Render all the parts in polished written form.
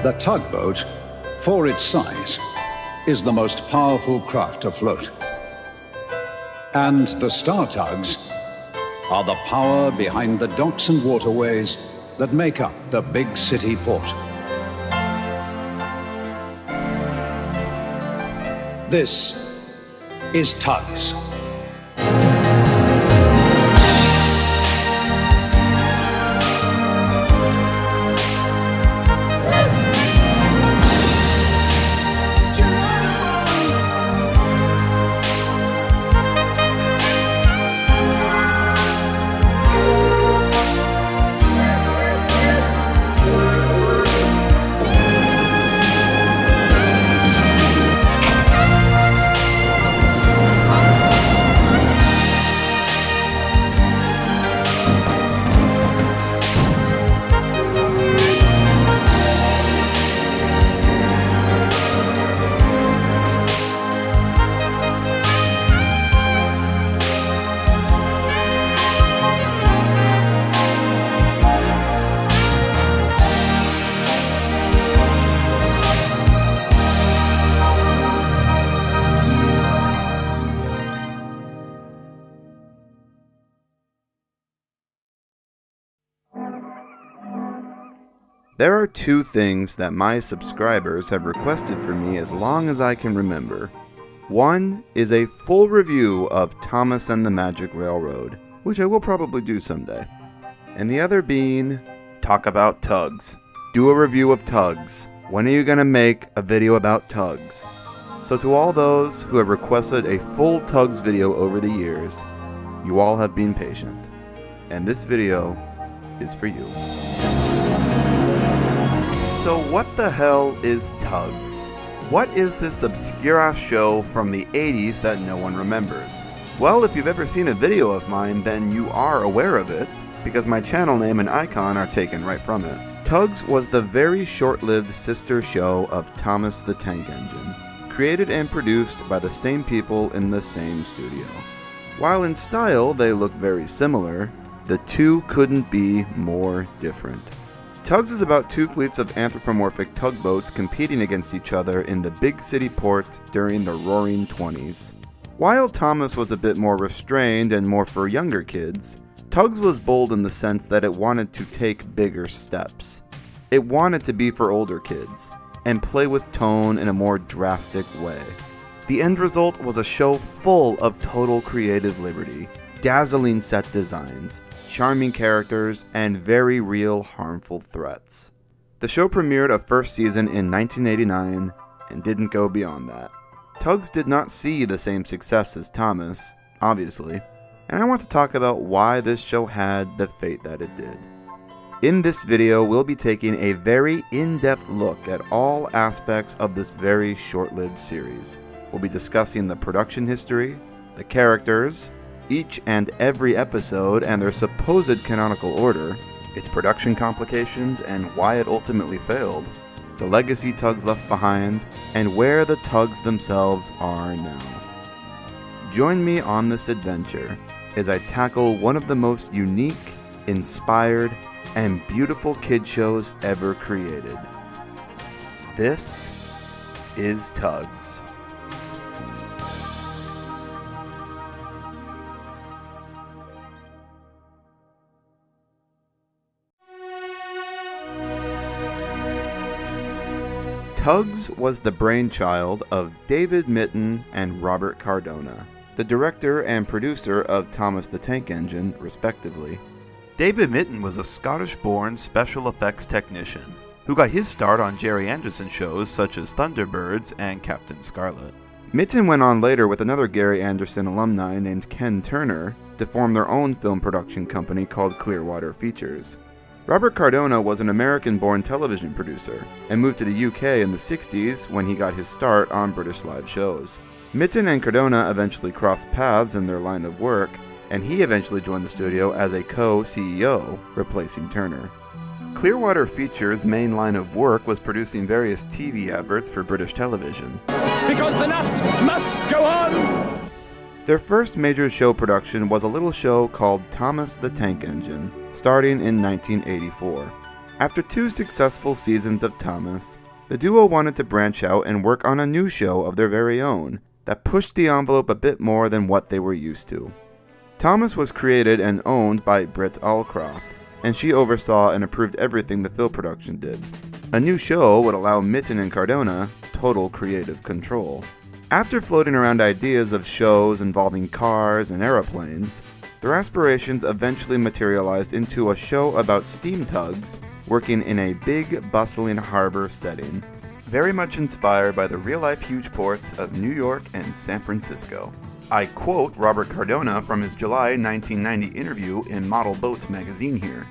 The tugboat, for its size, is the most powerful craft afloat. And the Star Tugs are the power behind the docks and waterways that make up the big city port. This is Tugs. There are two things that my subscribers have requested for me as long as I can remember. One is a full review of Thomas and the Magic Railroad, which I will probably do someday. And the other being, talk about Tugs. Do a review of Tugs. When are you going to make a video about Tugs? So to all those who have requested a full Tugs video over the years, you all have been patient. And this video is for you. So what the hell is Tugs? What is this obscure-ass show from the 80s that no one remembers? Well, if you've ever seen a video of mine, then you are aware of it, because my channel name and icon are taken right from it. Tugs was the very short-lived sister show of Thomas the Tank Engine, created and produced by the same people in the same studio. While in style they look very similar, the two couldn't be more different. Tugs is about two fleets of anthropomorphic tugboats competing against each other in the big city port during the Roaring '20s. While Thomas was a bit more restrained and more for younger kids, Tugs was bold in the sense that it wanted to take bigger steps. It wanted to be for older kids, and play with tone in a more drastic way. The end result was a show full of total creative liberty, dazzling set designs, charming characters, and very real harmful threats. The show premiered a first season in 1989 and didn't go beyond that. Tugs did not see the same success as Thomas, obviously, and I want to talk about why this show had the fate that it did. In this video, we'll be taking a very in-depth look at all aspects of this very short-lived series. We'll be discussing the production history, the characters, each and every episode and their supposed canonical order, its production complications and why it ultimately failed, the legacy Tugs left behind, and where the Tugs themselves are now. Join me on this adventure as I tackle one of the most unique, inspired, and beautiful kid shows ever created. This is Tugs. Tugs was the brainchild of David Mitton and Robert Cardona, the director and producer of Thomas the Tank Engine, respectively. David Mitton was a Scottish-born special effects technician who got his start on Gerry Anderson shows such as Thunderbirds and Captain Scarlet. Mitton went on later with another Gerry Anderson alumni named Ken Turner to form their own film production company called Clearwater Features. Robert Cardona was an American-born television producer and moved to the UK in the 60s when he got his start on British live shows. Mitton and Cardona eventually crossed paths in their line of work, and he eventually joined the studio as a co-CEO, replacing Turner. Clearwater Features' main line of work was producing various TV adverts for British television. Because the night must go on! Their first major show production was a little show called Thomas the Tank Engine, starting in 1984. After 2 successful seasons of Thomas, the duo wanted to branch out and work on a new show of their very own that pushed the envelope a bit more than what they were used to. Thomas was created and owned by Britt Allcroft, and she oversaw and approved everything the film production did. A new show would allow Mitten and Cardona total creative control. After floating around ideas of shows involving cars and aeroplanes, their aspirations eventually materialized into a show about steam tugs working in a big, bustling harbor setting, very much inspired by the real-life huge ports of New York and San Francisco. I quote Robert Cardona from his July 1990 interview in Model Boats magazine here.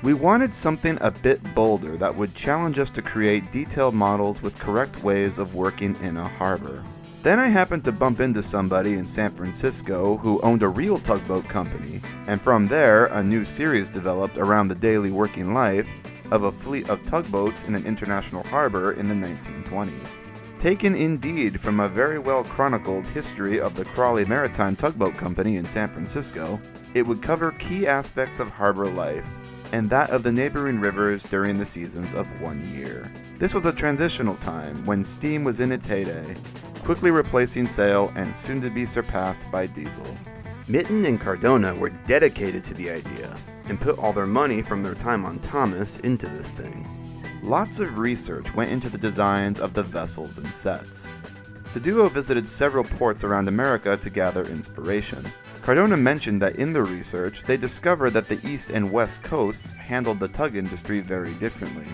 "We wanted something a bit bolder that would challenge us to create detailed models with correct ways of working in a harbor. Then I happened to bump into somebody in San Francisco who owned a real tugboat company, and from there a new series developed around the daily working life of a fleet of tugboats in an international harbor in the 1920s. Taken indeed from a very well chronicled history of the Crawley Maritime Tugboat Company in San Francisco, it would cover key aspects of harbor life, and that of the neighboring rivers during the seasons of one year. This was a transitional time when steam was in its heyday, quickly replacing sail and soon to be surpassed by diesel." Mitten and Cardona were dedicated to the idea, and put all their money from their time on Thomas into this thing. Lots of research went into the designs of the vessels and sets. The duo visited several ports around America to gather inspiration. Cardona mentioned that in the research, they discovered that the East and West Coasts handled the tug industry very differently.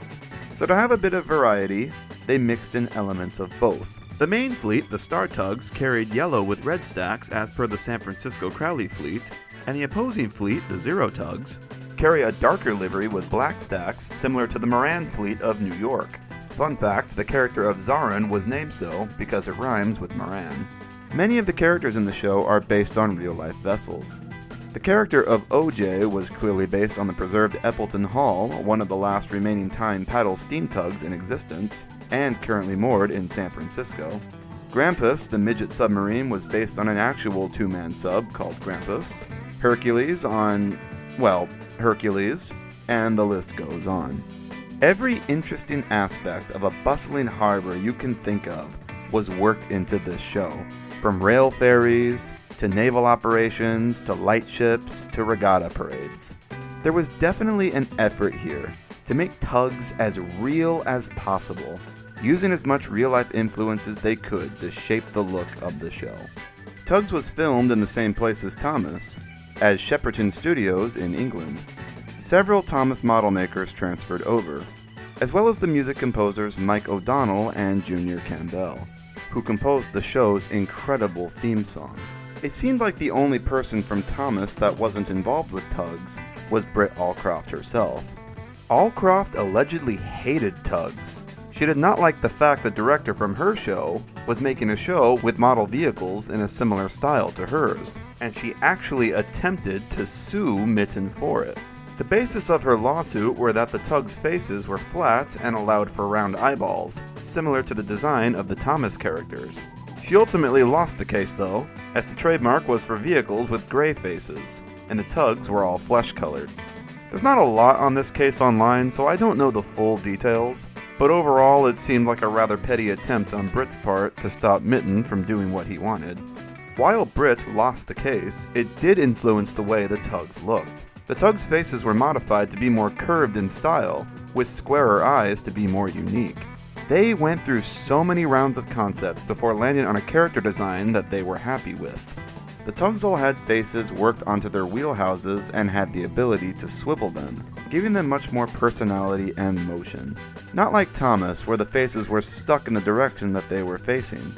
So to have a bit of variety, they mixed in elements of both. The main fleet, the Star Tugs, carried yellow with red stacks as per the San Francisco Crowley fleet, and the opposing fleet, the Zero Tugs, carry a darker livery with black stacks similar to the Moran fleet of New York. Fun fact, the character of Zarin was named so because it rhymes with Moran. Many of the characters in the show are based on real-life vessels. The character of OJ was clearly based on the preserved Eppleton Hall, one of the last remaining time paddle steam tugs in existence, and currently moored in San Francisco. Grampus, the midget submarine, was based on an actual two-man sub called Grampus. Hercules on, well, Hercules, and the list goes on. Every interesting aspect of a bustling harbor you can think of was worked into this show, from rail ferries, to naval operations, to lightships, to regatta parades. There was definitely an effort here to make tugs as real as possible, using as much real-life influence as they could to shape the look of the show. Tugs was filmed in the same place as Thomas, as Shepperton Studios in England. Several Thomas model makers transferred over, as well as the music composers Mike O'Donnell and Junior Campbell, who composed the show's incredible theme song. It seemed like the only person from Thomas that wasn't involved with Tugs was Britt Allcroft herself. Allcroft allegedly hated Tugs. She did not like the fact the director from her show was making a show with model vehicles in a similar style to hers, and she actually attempted to sue Mitten for it. The basis of her lawsuit were that the Tugs' faces were flat and allowed for round eyeballs, similar to the design of the Thomas characters. She ultimately lost the case though, as the trademark was for vehicles with gray faces, and the Tugs were all flesh-colored. There's not a lot on this case online, so I don't know the full details, but overall it seemed like a rather petty attempt on Britt's part to stop Mitten from doing what he wanted. While Britt lost the case, it did influence the way the Tugs looked. The Tugs' faces were modified to be more curved in style, with squarer eyes to be more unique. They went through so many rounds of concept before landing on a character design that they were happy with. The Tugs all had faces worked onto their wheelhouses and had the ability to swivel them, giving them much more personality and motion. Not like Thomas, where the faces were stuck in the direction that they were facing.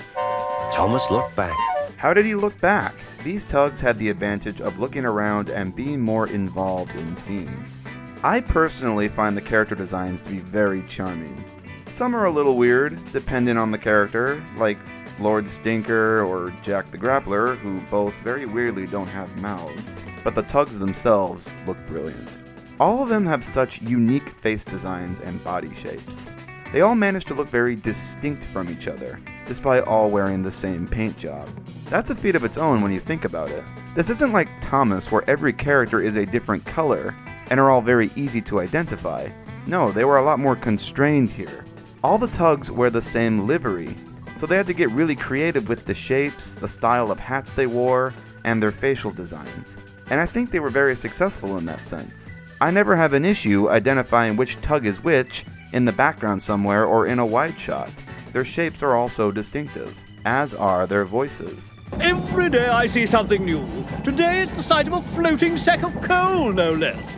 Thomas looked back. How did he look back? These Tugs had the advantage of looking around and being more involved in scenes. I personally find the character designs to be very charming. Some are a little weird, depending on the character, like Lord Stinker or Jack the Grappler, who both very weirdly don't have mouths, but the Tugs themselves look brilliant. All of them have such unique face designs and body shapes. They all manage to look very distinct from each other, despite all wearing the same paint job. That's a feat of its own when you think about it. This isn't like Thomas, where every character is a different color and are all very easy to identify. No, they were a lot more constrained here. All the Tugs wear the same livery, so they had to get really creative with the shapes, the style of hats they wore, and their facial designs. And I think they were very successful in that sense. I never have an issue identifying which Tug is which in the background somewhere or in a wide shot. Their shapes are also distinctive, as are their voices. Every day I see something new. Today it's the sight of a floating sack of coal, no less.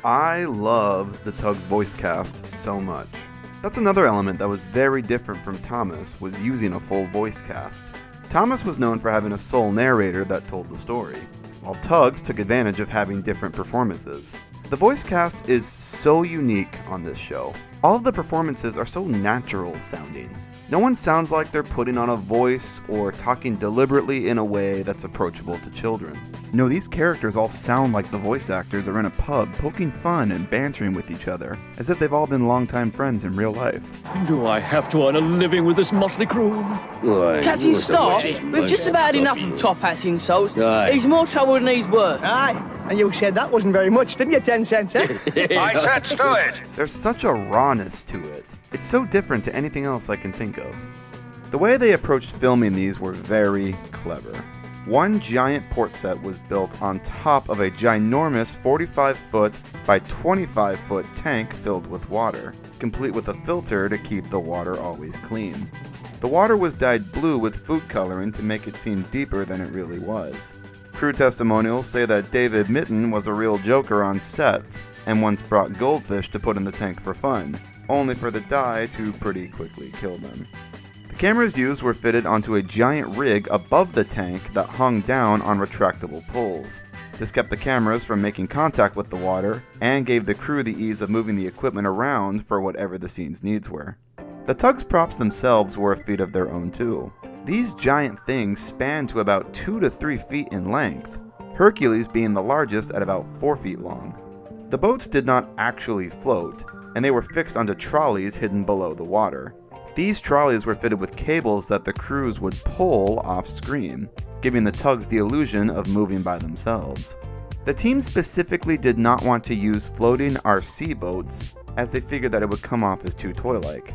I love the Tugs voice cast so much. That's another element that was very different from Thomas, was using a full voice cast. Thomas was known for having a sole narrator that told the story, while Tugs took advantage of having different performances. The voice cast is so unique on this show. All of the performances are so natural sounding. No one sounds like they're putting on a voice or talking deliberately in a way that's approachable to children. No, these characters all sound like the voice actors are in a pub poking fun and bantering with each other, as if they've all been longtime friends in real life. Do I have to earn a living with this motley crew? Captain Stark, we've just about had enough of top hats insults. He's more trouble than he's worth. Aye, and you said that wasn't very much, didn't you, 10 cents, eh? I said stow it! There's such a rawness to it. It's so different to anything else I can think of. The way they approached filming these were very clever. One giant port set was built on top of a ginormous 45-foot by 25-foot tank filled with water, complete with a filter to keep the water always clean. The water was dyed blue with food coloring to make it seem deeper than it really was. Crew testimonials say that David Mitten was a real joker on set, and once brought goldfish to put in the tank for fun, only for the dye to pretty quickly kill them. The cameras used were fitted onto a giant rig above the tank that hung down on retractable poles. This kept the cameras from making contact with the water, and gave the crew the ease of moving the equipment around for whatever the scene's needs were. The Tugs props themselves were a feat of their own too. These giant things span to about 2 to 3 feet in length, Hercules being the largest at about 4 feet long. The boats did not actually float, and they were fixed onto trolleys hidden below the water. These trolleys were fitted with cables that the crews would pull off screen, giving the Tugs the illusion of moving by themselves. The team specifically did not want to use floating RC boats, as they figured that it would come off as too toy-like.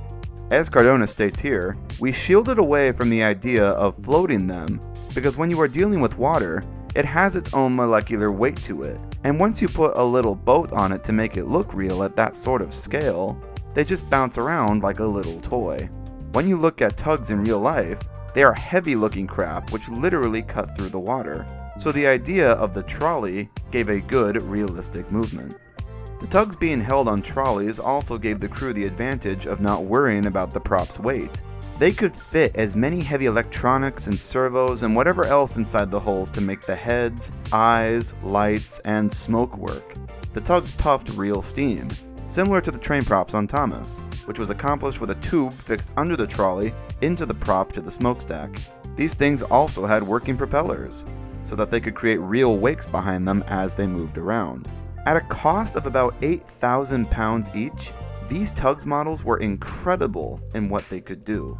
As Cardona states here, we shielded away from the idea of floating them, because when you are dealing with water, it has its own molecular weight to it, and once you put a little boat on it to make it look real at that sort of scale, they just bounce around like a little toy. When you look at Tugs in real life, they are heavy looking craft which literally cut through the water, so the idea of the trolley gave a good realistic movement. The Tugs being held on trolleys also gave the crew the advantage of not worrying about the prop's weight. They could fit as many heavy electronics and servos and whatever else inside the holes to make the heads, eyes, lights, and smoke work. The Tugs puffed real steam, similar to the train props on Thomas, which was accomplished with a tube fixed under the trolley into the prop to the smokestack. These things also had working propellers, so that they could create real wakes behind them as they moved around. At a cost of about 8,000 pounds each, these Tugs models were incredible in what they could do.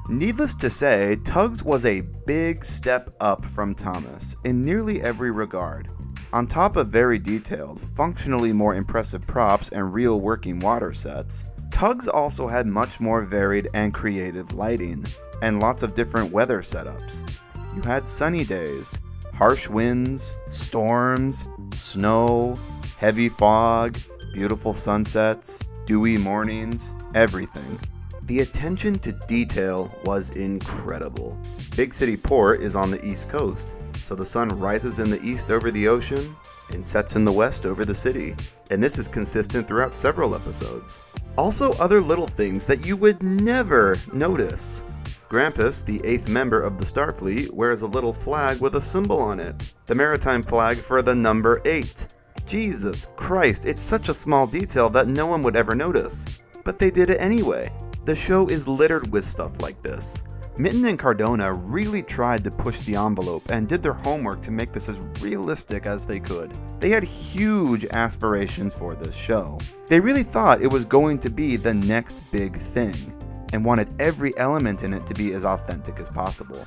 Needless to say, Tugs was a big step up from Thomas in nearly every regard. On top of very detailed, functionally more impressive props and real working water sets, Tugs also had much more varied and creative lighting, and lots of different weather setups. You had sunny days, harsh winds, storms, snow, heavy fog, beautiful sunsets, dewy mornings, everything. The attention to detail was incredible. Big City Port is on the east coast, so the sun rises in the east over the ocean and sets in the west over the city, and this is consistent throughout several episodes. Also, other little things that you would never notice. Grampus, the 8th member of the Starfleet, wears a little flag with a symbol on it, the maritime flag for the number 8. Jesus Christ, it's such a small detail that no one would ever notice, but they did it anyway. The show is littered with stuff like this. Mitten and Cardona really tried to push the envelope and did their homework to make this as realistic as they could. They had huge aspirations for this show. They really thought it was going to be the next big thing, and wanted every element in it to be as authentic as possible.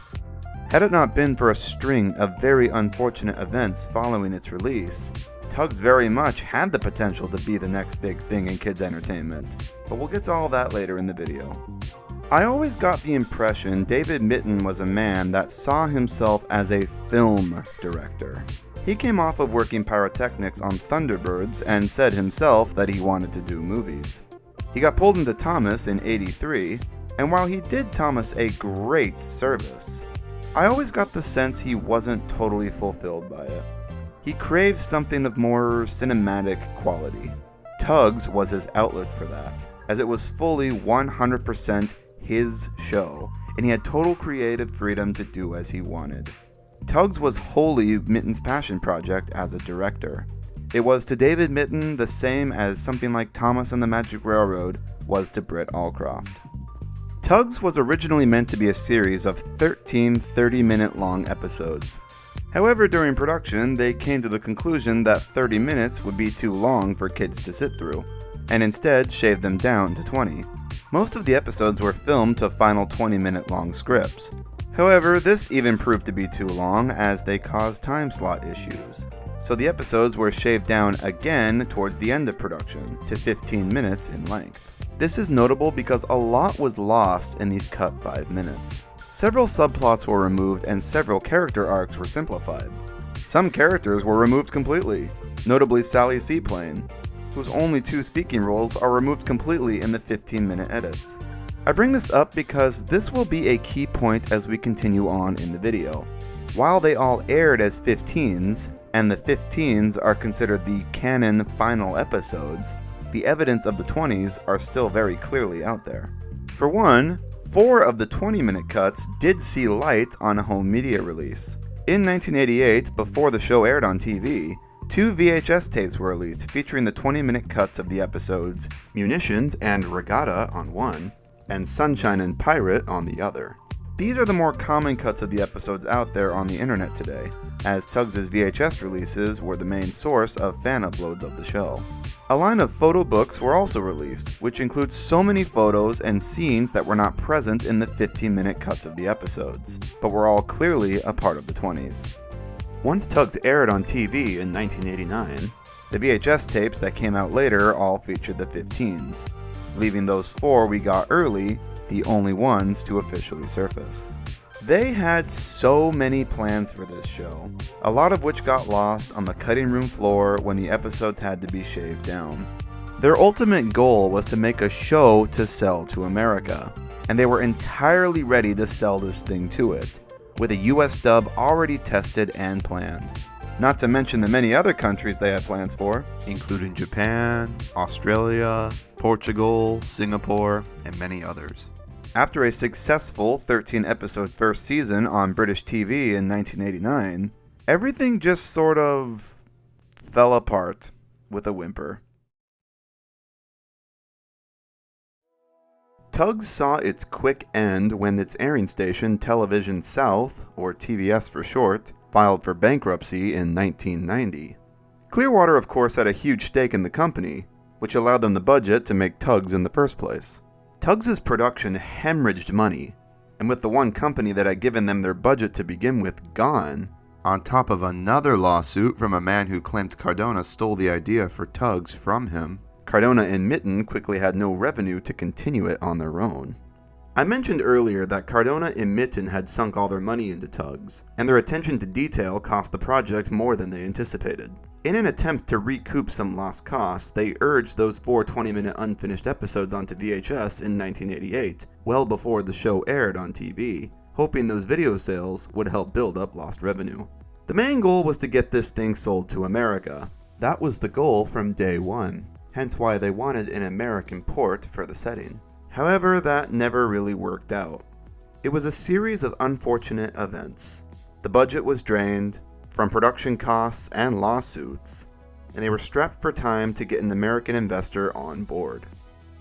Had it not been for a string of very unfortunate events following its release, Tugs very much had the potential to be the next big thing in kids' entertainment, but we'll get to all that later in the video. I always got the impression David Mitton was a man that saw himself as a film director. He came off of working pyrotechnics on Thunderbirds and said himself that he wanted to do movies. He got pulled into Thomas in '83, and while he did Thomas a great service, I always got the sense he wasn't totally fulfilled by it. He craved something of more cinematic quality. Tugs was his outlet for that, as it was fully 100% his show, and he had total creative freedom to do as he wanted. Tugs was wholly Mitton's passion project as a director. It was to David Mitton the same as something like Thomas and the Magic Railroad was to Britt Allcroft. Tugs was originally meant to be a series of 13 30-minute long episodes. However, during production, they came to the conclusion that 30 minutes would be too long for kids to sit through, and instead shaved them down to 20. Most of the episodes were filmed to final 20-minute long scripts. However, this even proved to be too long as they caused time slot issues. So the episodes were shaved down again towards the end of production to 15 minutes in length. This is notable because a lot was lost in these cut 5 minutes. Several subplots were removed and several character arcs were simplified. Some characters were removed completely, notably Sally Seaplane, whose only 2 speaking roles are removed completely in the 15-minute edits. I bring this up because this will be a key point as we continue on in the video. While they all aired as 15s, and the 15s are considered the canon final episodes, the evidence of the 20s are still very clearly out there. For one, 4 of the 20-minute cuts did see light on a home media release. In 1988, before the show aired on TV, 2 VHS tapes were released featuring the 20-minute cuts of the episodes Munitions and Regatta on one, and Sunshine and Pirate on the other. These are the more common cuts of the episodes out there on the internet today, as Tugs' VHS releases were the main source of fan uploads of the show. A line of photo books were also released, which includes so many photos and scenes that were not present in the 15-minute cuts of the episodes, but were all clearly a part of the 20s. Once Tugs aired on TV in 1989, the VHS tapes that came out later all featured the 15s, leaving those 4 we got early the only ones to officially surface. They had so many plans for this show, a lot of which got lost on the cutting room floor when the episodes had to be shaved down. Their ultimate goal was to make a show to sell to America, and they were entirely ready to sell this thing to it, with a US dub already tested and planned. Not to mention the many other countries they had plans for, including Japan, Australia, Portugal, Singapore, and many others. After a successful 13-episode first season on British TV in 1989, everything just sort of fell apart with a whimper. Tugs saw its quick end when its airing station Television South, or TVS for short, filed for bankruptcy in 1990. Clearwater, of course, had a huge stake in the company, which allowed them the budget to make Tugs in the first place. Tugs' production hemorrhaged money, and with the one company that had given them their budget to begin with gone, on top of another lawsuit from a man who claimed Cardona stole the idea for Tugs from him, Cardona and Mitton quickly had no revenue to continue it on their own. I mentioned earlier that Cardona and Mitton had sunk all their money into Tugs, and their attention to detail cost the project more than they anticipated. In an attempt to recoup some lost costs, they urged those 4 20-minute unfinished episodes onto VHS in 1988, well before the show aired on TV, hoping those video sales would help build up lost revenue. The main goal was to get this thing sold to America. That was the goal from day one, hence why they wanted an American port for the setting. However, that never really worked out. It was a series of unfortunate events. The budget was drained, from production costs and lawsuits, and they were strapped for time to get an American investor on board.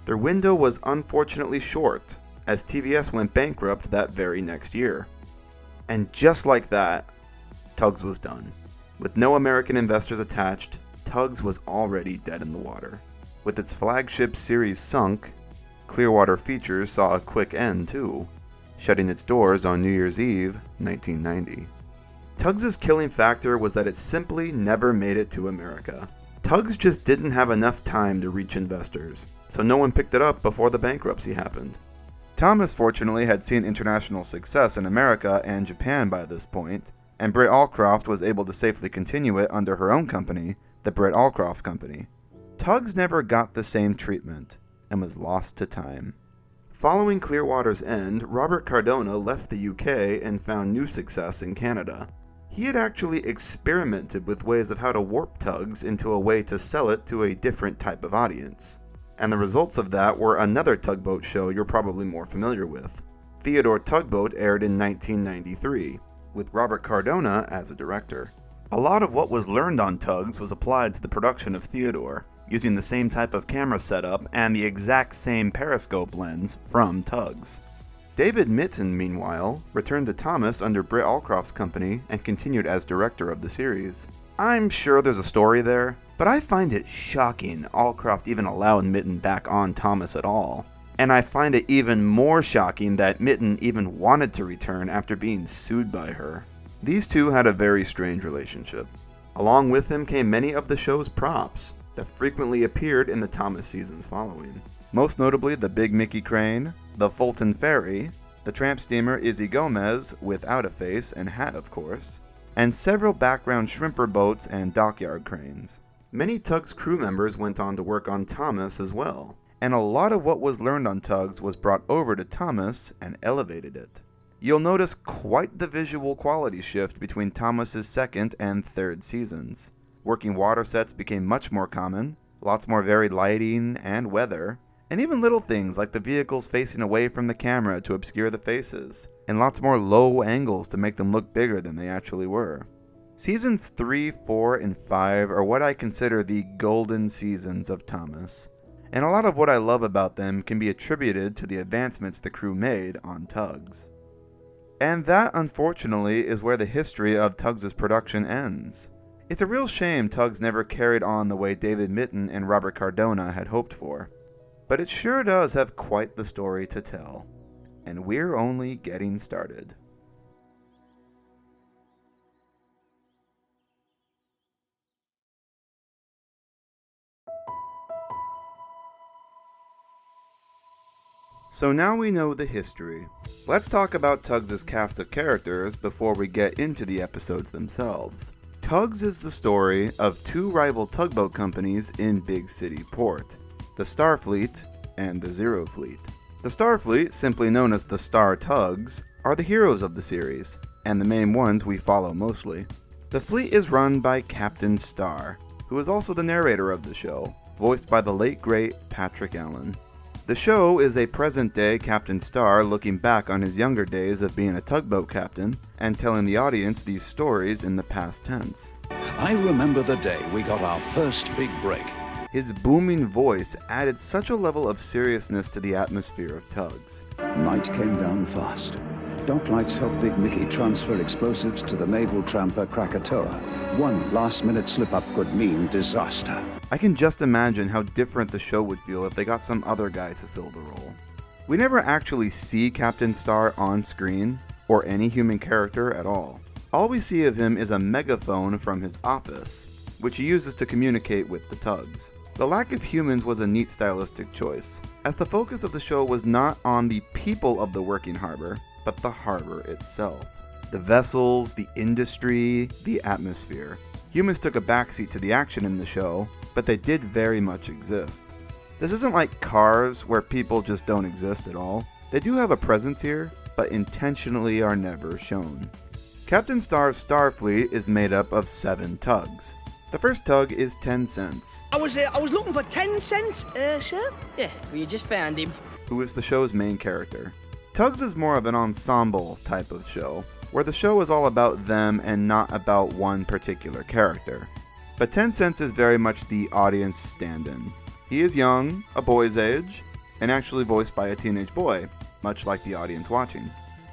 Their window was unfortunately short, as TVS went bankrupt that very next year. And just like that, Tugs was done. With no American investors attached, Tugs was already dead in the water. With its flagship series sunk, Clearwater Features saw a quick end too, shutting its doors on New Year's Eve, 1990. Tugs' killing factor was that it simply never made it to America. Tugs just didn't have enough time to reach investors, so no one picked it up before the bankruptcy happened. Thomas fortunately had seen international success in America and Japan by this point, and Britt Allcroft was able to safely continue it under her own company, the Britt Allcroft Company. Tugs never got the same treatment, and was lost to time. Following Clearwater's end, Robert Cardona left the UK and found new success in Canada. He had actually experimented with ways of how to warp Tugs into a way to sell it to a different type of audience. And the results of that were another tugboat show you're probably more familiar with. Theodore Tugboat aired in 1993, with Robert Cardona as a director. A lot of what was learned on Tugs was applied to the production of Theodore, using the same type of camera setup and the exact same periscope lens from Tugs. David Mitten, meanwhile, returned to Thomas under Britt Allcroft's company and continued as director of the series. I'm sure there's a story there, but I find it shocking Allcroft even allowed Mitten back on Thomas at all. And I find it even more shocking that Mitten even wanted to return after being sued by her. These two had a very strange relationship. Along with him came many of the show's props that frequently appeared in the Thomas seasons following. Most notably the Big Mickey Crane, the Fulton Ferry, the tramp steamer Izzy Gomez without a face and hat of course, and several background shrimper boats and dockyard cranes. Many Tugs crew members went on to work on Thomas as well, and a lot of what was learned on Tugs was brought over to Thomas and elevated it. You'll notice quite the visual quality shift between Thomas's second and third seasons. Working water sets became much more common, lots more varied lighting and weather, and even little things like the vehicles facing away from the camera to obscure the faces, and lots more low angles to make them look bigger than they actually were. Seasons 3, 4, and 5 are what I consider the golden seasons of Thomas, and a lot of what I love about them can be attributed to the advancements the crew made on Tugs. And that, unfortunately, is where the history of Tugs' production ends. It's a real shame Tugs never carried on the way David Mitten and Robert Cardona had hoped for. But it sure does have quite the story to tell. And we're only getting started. So now we know the history. Let's talk about Tugs' cast of characters before we get into the episodes themselves. Tugs is the story of two rival tugboat companies in Big City Port, the Starfleet and the Zero Fleet. The Starfleet, simply known as the Star Tugs, are the heroes of the series, and the main ones we follow mostly. The fleet is run by Captain Star, who is also the narrator of the show, voiced by the late great Patrick Allen. The show is a present-day Captain Star looking back on his younger days of being a tugboat captain and telling the audience these stories in the past tense. I remember the day we got our first big break. His booming voice added such a level of seriousness to the atmosphere of Tugs. Night came down fast. Dock lights helped Big Mickey transfer explosives to the naval tramper Krakatoa. One last-minute slip-up could mean disaster. I can just imagine how different the show would feel if they got some other guy to fill the role. We never actually see Captain Star on screen, or any human character at all. All we see of him is a megaphone from his office, which he uses to communicate with the Tugs. The lack of humans was a neat stylistic choice, as the focus of the show was not on the people of the working harbor, but the harbor itself. The vessels, the industry, the atmosphere. Humans took a backseat to the action in the show, but they did very much exist. This isn't like Cars, where people just don't exist at all. They do have a presence here, but intentionally are never shown. Captain Star's Starfleet is made up of 7 tugs. The first tug is 10 cents, I was looking for 10 cents, sir. Yeah, well, you just found him. who is the show's main character. Tugs is more of an ensemble type of show, where the show is all about them and not about one particular character. But 10 cents is very much the audience stand-in. He is young, a boy's age, and actually voiced by a teenage boy, much like the audience watching.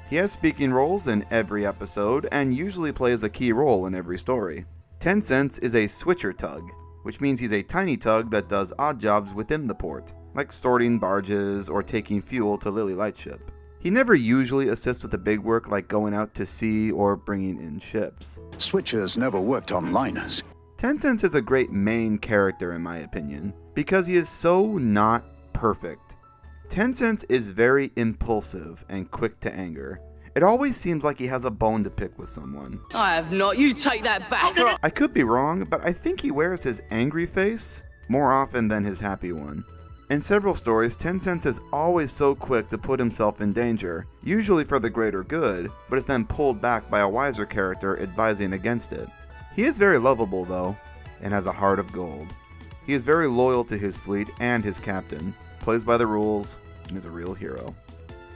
He has speaking roles in every episode and usually plays a key role in every story. 10 cents is a switcher tug, which means he's a tiny tug that does odd jobs within the port, like sorting barges or taking fuel to Lily Lightship. He never usually assists with the big work like going out to sea or bringing in ships. Switchers never worked on liners. Tencent is a great main character in my opinion, because he is so not perfect. Tencent is very impulsive and quick to anger. It always seems like he has a bone to pick with someone. I have not. You take that back. Or I could be wrong, but I think he wears his angry face more often than his happy one. In several stories, Tencent is always so quick to put himself in danger, usually for the greater good, but is then pulled back by a wiser character advising against it. He is very lovable though, and has a heart of gold. He is very loyal to his fleet and his captain, plays by the rules, and is a real hero.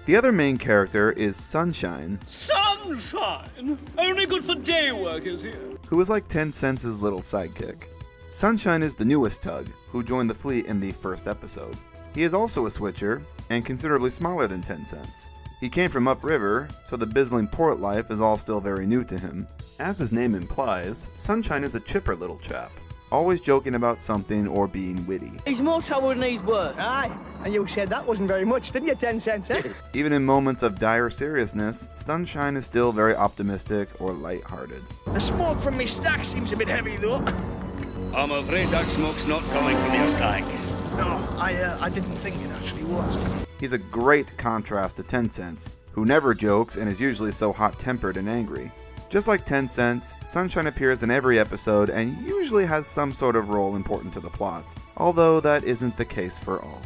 The other main character is Sunshine, Sunshine! Only good for day workers here. who is like Tencent's little sidekick. Sunshine is the newest Tug, who joined the fleet in the first episode. He is also a switcher, and considerably smaller than Tencent. He came from upriver, so the bizzling port life is all still very new to him. As his name implies, Sunshine is a chipper little chap, always joking about something or being witty. he's more trouble than he's worth. Aye, and you said that wasn't very much, didn't you, 10 cents, eh? Even in moments of dire seriousness, Sunshine is still very optimistic or light-hearted. The smoke from me stack seems a bit heavy, though. I'm afraid that smoke's not coming from your stack. No, I didn't think it actually was. He's a great contrast to Tencent, who never jokes and is usually so hot-tempered and angry. Just like Tencent, Sunshine appears in every episode and usually has some sort of role important to the plot, although that isn't the case for all.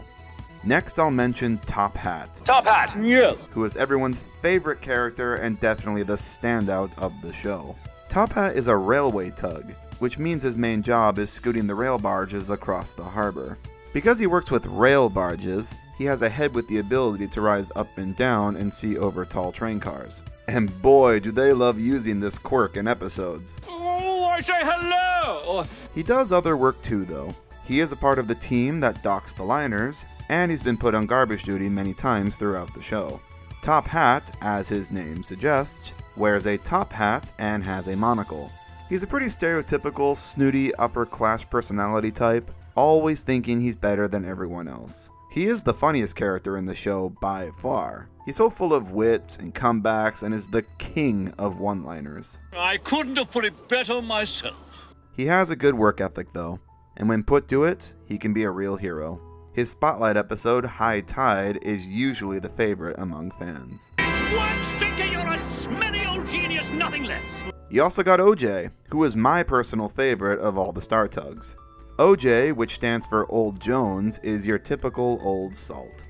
Next I'll mention Top Hat, Top Hat! Yeah. who is everyone's favorite character and definitely the standout of the show. Top Hat is a railway tug, which means his main job is scooting the rail barges across the harbor. Because he works with rail barges, he has a head with the ability to rise up and down and see over tall train cars. And boy, do they love using this quirk in episodes. Oh, I say hello! He does other work too, though. He is a part of the team that docks the liners, and he's been put on garbage duty many times throughout the show. Top Hat, as his name suggests, wears a top hat and has a monocle. He's a pretty stereotypical, snooty, upper-class personality type, always thinking he's better than everyone else. He is the funniest character in the show by far. He's so full of wit and comebacks and is the king of one-liners. I couldn't have put it better myself. He has a good work ethic though, and when put to it, he can be a real hero. His spotlight episode, High Tide, is usually the favorite among fans. It's one stinker, you're a smelly old genius, nothing less. You also got OJ, who is my personal favorite of all the Star Tugs. OJ, which stands for Old Jones, is your typical old salt.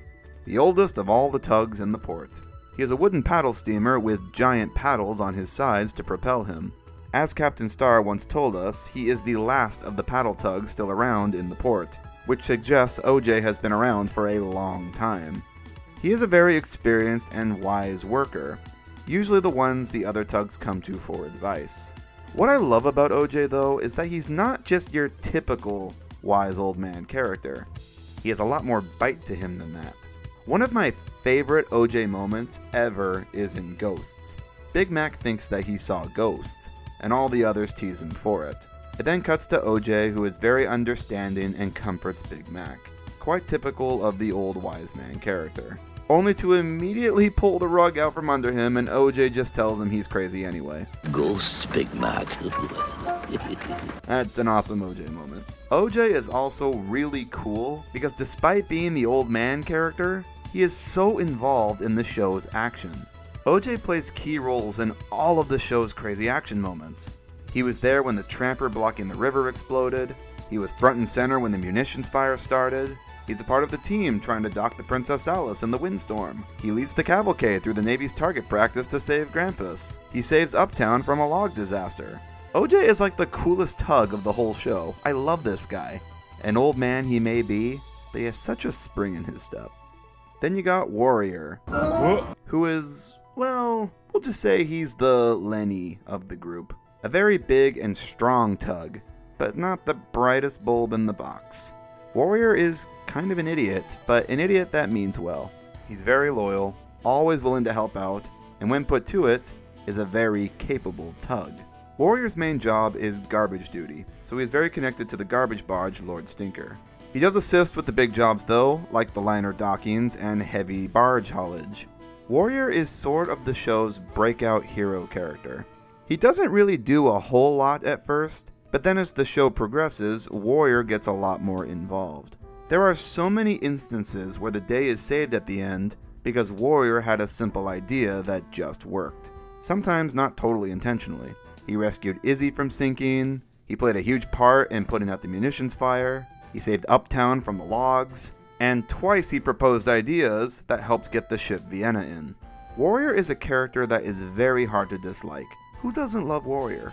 The oldest of all the tugs in the port. He is a wooden paddle steamer with giant paddles on his sides to propel him. As Captain Star once told us, he is the last of the paddle tugs still around in the port, which suggests OJ has been around for a long time. He is a very experienced and wise worker, usually the ones the other tugs come to for advice. What I love about OJ though is that he's not just your typical wise old man character. He has a lot more bite to him than that. One of my favorite OJ moments ever is in Ghosts. Big Mac thinks that he saw ghosts, and all the others tease him for it. It then cuts to OJ, who is very understanding and comforts Big Mac. Quite typical of the old wise man character. Only to immediately pull the rug out from under him, and OJ just tells him he's crazy anyway. Ghosts, Big Mac. That's an awesome OJ moment. OJ is also really cool because despite being the old man character, he is so involved in the show's action. OJ plays key roles in all of the show's crazy action moments. He was there when the tramper blocking the river exploded. He was front and center when the munitions fire started. He's a part of the team trying to dock the Princess Alice in the windstorm. He leads the cavalcade through the Navy's target practice to save Grampus. He saves Uptown from a log disaster. OJ is like the coolest tug of the whole show. I love this guy. An old man he may be, but he has such a spring in his step. Then you got Warrior, who is, well, we'll just say he's the Lenny of the group. A very big and strong tug, but not the brightest bulb in the box. Warrior is kind of an idiot, but an idiot that means well. He's very loyal, always willing to help out, and when put to it, is a very capable tug. Warrior's main job is garbage duty, so he is very connected to the garbage barge Lord Stinker. He does assist with the big jobs though, like the liner dockings and heavy barge haulage. Warrior is sort of the show's breakout hero character. He doesn't really do a whole lot at first, but then as the show progresses, Warrior gets a lot more involved. There are so many instances where the day is saved at the end because Warrior had a simple idea that just worked. Sometimes not totally intentionally. He rescued Izzy from sinking, he played a huge part in putting out the munitions fire, he saved Uptown from the logs, and twice he proposed ideas that helped get the ship Vienna in. Warrior is a character that is very hard to dislike. Who doesn't love Warrior?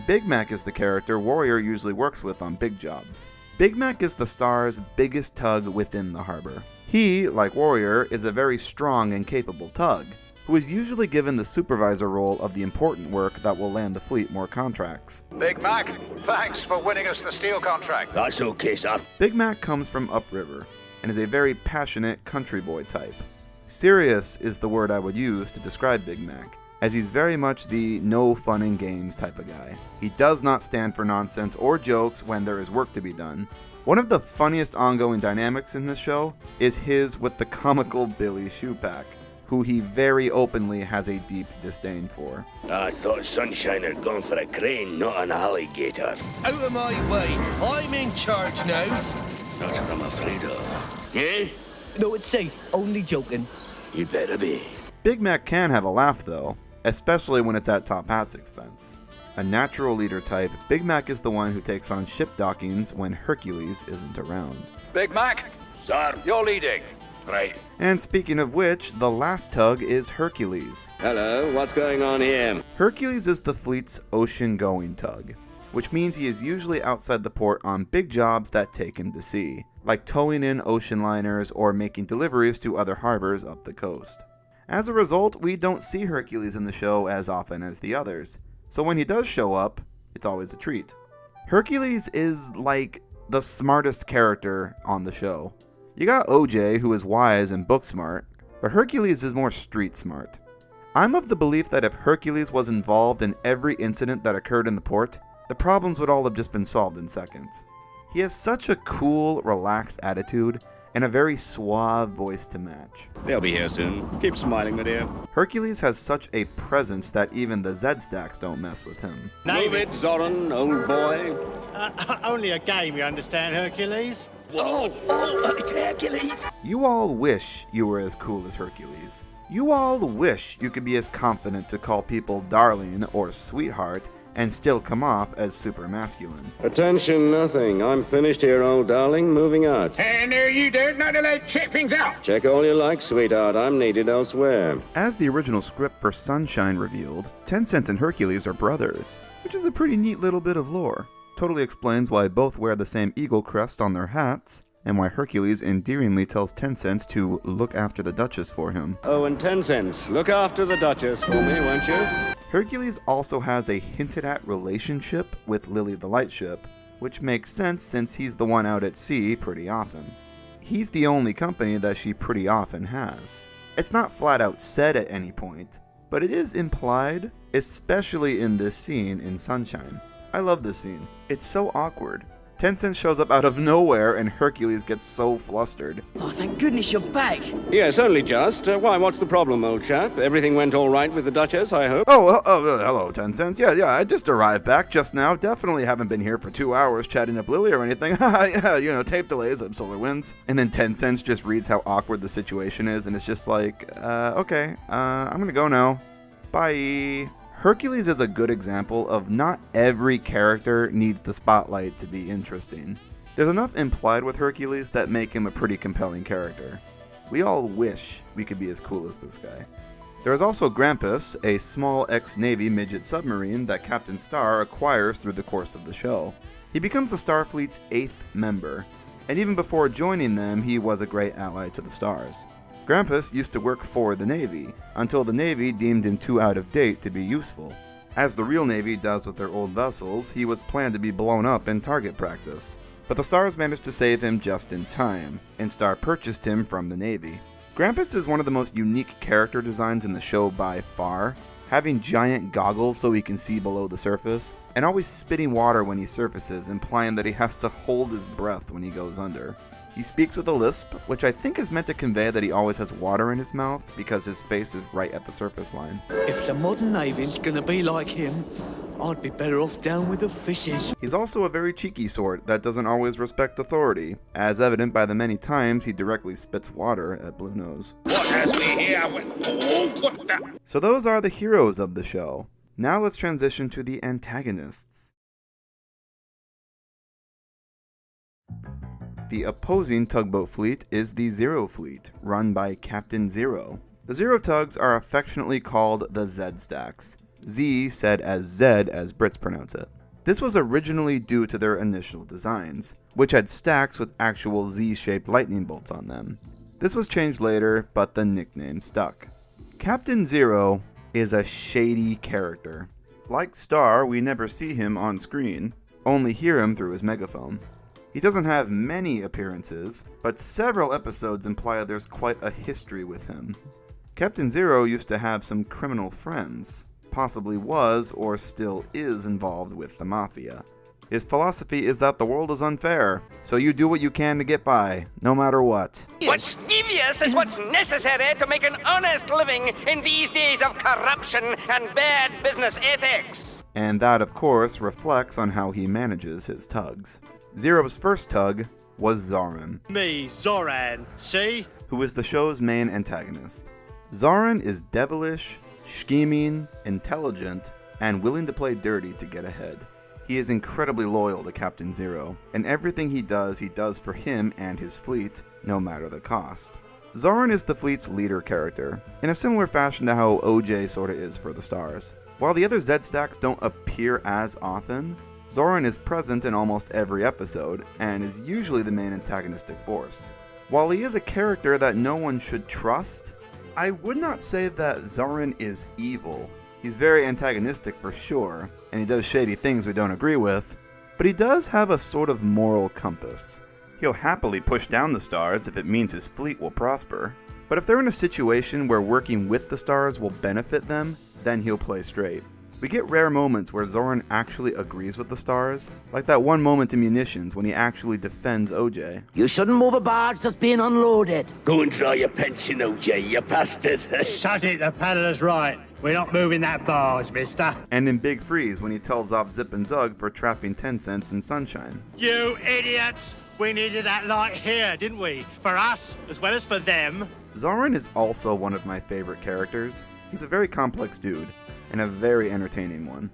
Big Mac is the character Warrior usually works with on big jobs. Big Mac is the star's biggest tug within the harbor. He, like Warrior, is a very strong and capable tug, who is usually given the supervisor role of the important work that will land the fleet more contracts. Big Mac, thanks for winning us the steel contract. That's okay, sir. Big Mac comes from upriver, and is a very passionate country boy type. Serious is the word I would use to describe Big Mac, as he's very much the no fun and games type of guy. He does not stand for nonsense or jokes when there is work to be done. One of the funniest ongoing dynamics in this show is his with the comical Billy Shoepack, who he very openly has a deep disdain for. I thought Sunshine had gone for a crane, not an alligator. Out of my way. I'm in charge now. That's what I'm afraid of. Eh? No, it's safe. Only joking. You better be. Big Mac can have a laugh though, especially when it's at Top Hat's expense. A natural leader type, Big Mac is the one who takes on ship dockings when Hercules isn't around. Big Mac, Sir. you're leading. Right. And speaking of which, the last tug is Hercules. Hello, what's going on here? Hercules is the fleet's ocean-going tug, which means he is usually outside the port on big jobs that take him to sea, like towing in ocean liners or making deliveries to other harbors up the coast. As a result, we don't see Hercules in the show as often as the others, so when he does show up, it's always a treat. Hercules is like the smartest character on the show. You got OJ, who is wise and book smart, but Hercules is more street smart. I'm of the belief that if Hercules was involved in every incident that occurred in the port, the problems would all have just been solved in seconds. He has such a cool, relaxed attitude, and a very suave voice to match. They'll be here soon. Keep smiling, my dear. Hercules has such a presence that even the Z-Stacks don't mess with him. Move it, Zoran, old boy. Only a game, you understand, Hercules? Whoa, it's Hercules. You all wish you were as cool as Hercules. You all wish you could be as confident to call people darling or sweetheart and still come off as super masculine. Attention, nothing. I'm finished here, old darling. Moving out. And there you don't not allowed to check things out. Check all you like, sweetheart. I'm needed elsewhere. As the original script for Sunshine revealed, Tencent and Hercules are brothers, which is a pretty neat little bit of lore. Totally explains why both wear the same eagle crest on their hats, and why Hercules endearingly tells Tencent to look after the Duchess for him. Oh, and 10 cents. Look after the Duchess for me, won't you? Hercules also has a hinted-at relationship with Lily the Lightship, which makes sense since he's the one out at sea pretty often. He's the only company that she pretty often has. It's not flat out said at any point, but it is implied, especially in this scene in Sunshine. I love this scene. It's so awkward. Tencent shows up out of nowhere and Hercules gets so flustered. Oh, thank goodness you're back. Yes, only just. Why, what's the problem, old chap? Everything went all right with the Duchess, I hope? Hello, Tencent. Yeah, I just arrived back just now. Definitely haven't been here for 2 hours chatting up Lily or anything. Yeah, tape delays of solar winds. And then Tencent just reads how awkward the situation is, and it's just like, okay, I'm gonna go now. Bye. Hercules is a good example of not every character needs the spotlight to be interesting. There's enough implied with Hercules that make him a pretty compelling character. We all wish we could be as cool as this guy. There is also Grampus, a small ex-Navy midget submarine that Captain Star acquires through the course of the show. He becomes the Starfleet's 8th member, and even before joining them, he was a great ally to the Stars. Grampus used to work for the Navy, until the Navy deemed him too out of date to be useful. As the real Navy does with their old vessels, he was planned to be blown up in target practice. But the Stars managed to save him just in time, and Star purchased him from the Navy. Grampus is one of the most unique character designs in the show by far, having giant goggles so he can see below the surface, and always spitting water when he surfaces, implying that he has to hold his breath when he goes under. He speaks with a lisp, which I think is meant to convey that he always has water in his mouth because his face is right at the surface line. If the modern Navy's gonna be like him, I'd be better off down with the fishes. He's also a very cheeky sort that doesn't always respect authority, as evident by the many times he directly spits water at Blue Nose. What has me here? What the? So those are the heroes of the show. Now let's transition to the antagonists. The opposing tugboat fleet is the Zero Fleet, run by Captain Zero. The Zero Tugs are affectionately called the Z-Stacks. Z said as Zed as Brits pronounce it. This was originally due to their initial designs, which had stacks with actual Z-shaped lightning bolts on them. This was changed later, but the nickname stuck. Captain Zero is a shady character. Like Star, we never see him on screen, only hear him through his megaphone. He doesn't have many appearances, but several episodes imply there's quite a history with him. Captain Zero used to have some criminal friends, possibly was or still is involved with the Mafia. His philosophy is that the world is unfair, so you do what you can to get by, no matter what. What's devious is what's necessary to make an honest living in these days of corruption and bad business ethics. And that, of course, reflects on how he manages his tugs. Zero's first tug was Zoran. Me, Zoran, see? Who is the show's main antagonist. Zoran is devilish, scheming, intelligent, and willing to play dirty to get ahead. He is incredibly loyal to Captain Zero, and everything he does for him and his fleet, no matter the cost. Zoran is the fleet's leader character, in a similar fashion to how OJ sorta is for the Stars. While the other Z-Stacks don't appear as often, Zoran is present in almost every episode, and is usually the main antagonistic force. While he is a character that no one should trust, I would not say that Zoran is evil. He's very antagonistic for sure, and he does shady things we don't agree with, but he does have a sort of moral compass. He'll happily push down the Stars if it means his fleet will prosper, but if they're in a situation where working with the Stars will benefit them, then he'll play straight. We get rare moments where Zoran actually agrees with the Stars, like that one moment in Munitions when he actually defends OJ. You shouldn't move a barge that's being unloaded. Go and draw your pension, OJ, you bastard. Shut it, the paddler's right. We're not moving that barge, mister. And in Big Freeze when he tells off Zip and Zug for trapping 10 cents in Sunshine. You idiots! We needed that light here, didn't we? For us, as well as for them. Zoran is also one of my favorite characters. He's a very complex dude, and a very entertaining one.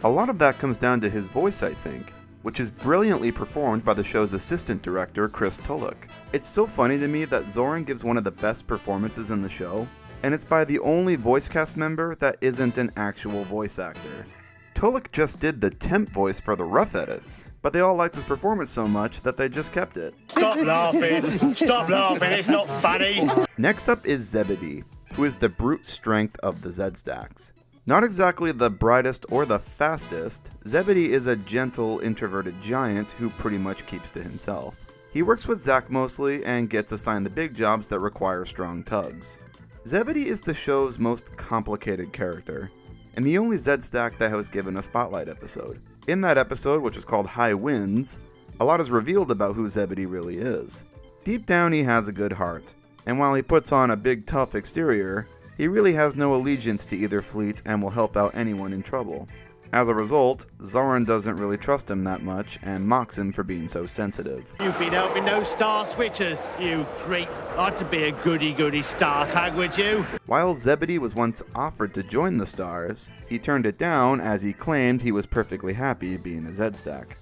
A lot of that comes down to his voice, I think, which is brilliantly performed by the show's assistant director, Chris Tulloch. It's so funny to me that Zoran gives one of the best performances in the show, and it's by the only voice cast member that isn't an actual voice actor. Tulloch just did the temp voice for the rough edits, but they all liked his performance so much that they just kept it. Stop laughing! Stop laughing, it's not funny! Next up is Zebedee, who is the brute strength of the Z-Stacks. Not exactly the brightest or the fastest, Zebedee is a gentle, introverted giant who pretty much keeps to himself. He works with Zach mostly and gets assigned the big jobs that require strong tugs. Zebedee is the show's most complicated character, and the only Z-Stack that was given a spotlight episode. In that episode, which was called High Winds, a lot is revealed about who Zebedee really is. Deep down he has a good heart, and while he puts on a big tough exterior, he really has no allegiance to either fleet and will help out anyone in trouble. As a result, Zoran doesn't really trust him that much and mocks him for being so sensitive. You've been helping those star switchers, you creep. Ought to be a goody-goody star tag, would you? While Zebedee was once offered to join the Stars, he turned it down as he claimed he was perfectly happy being a Z-Stack.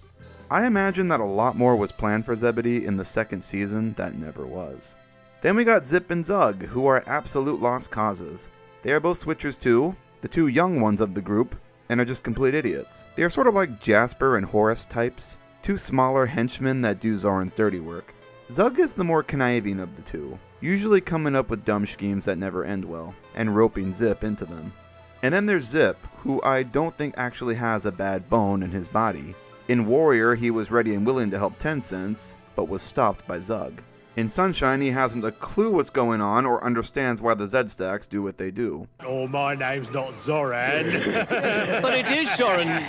I imagine that a lot more was planned for Zebedee in the second season that never was. Then we got Zip and Zug, who are absolute lost causes. They are both switchers too, the two young ones of the group, and are just complete idiots. They are sort of like Jasper and Horace types, two smaller henchmen that do Zoran's dirty work. Zug is the more conniving of the two, usually coming up with dumb schemes that never end well, and roping Zip into them. And then there's Zip, who I don't think actually has a bad bone in his body. In Warrior, he was ready and willing to help 10 cents, but was stopped by Zug. In Sunshine, he hasn't a clue what's going on or understands why the Z-Stacks do what they do. Oh, my name's not Zoran. But it is Zoran,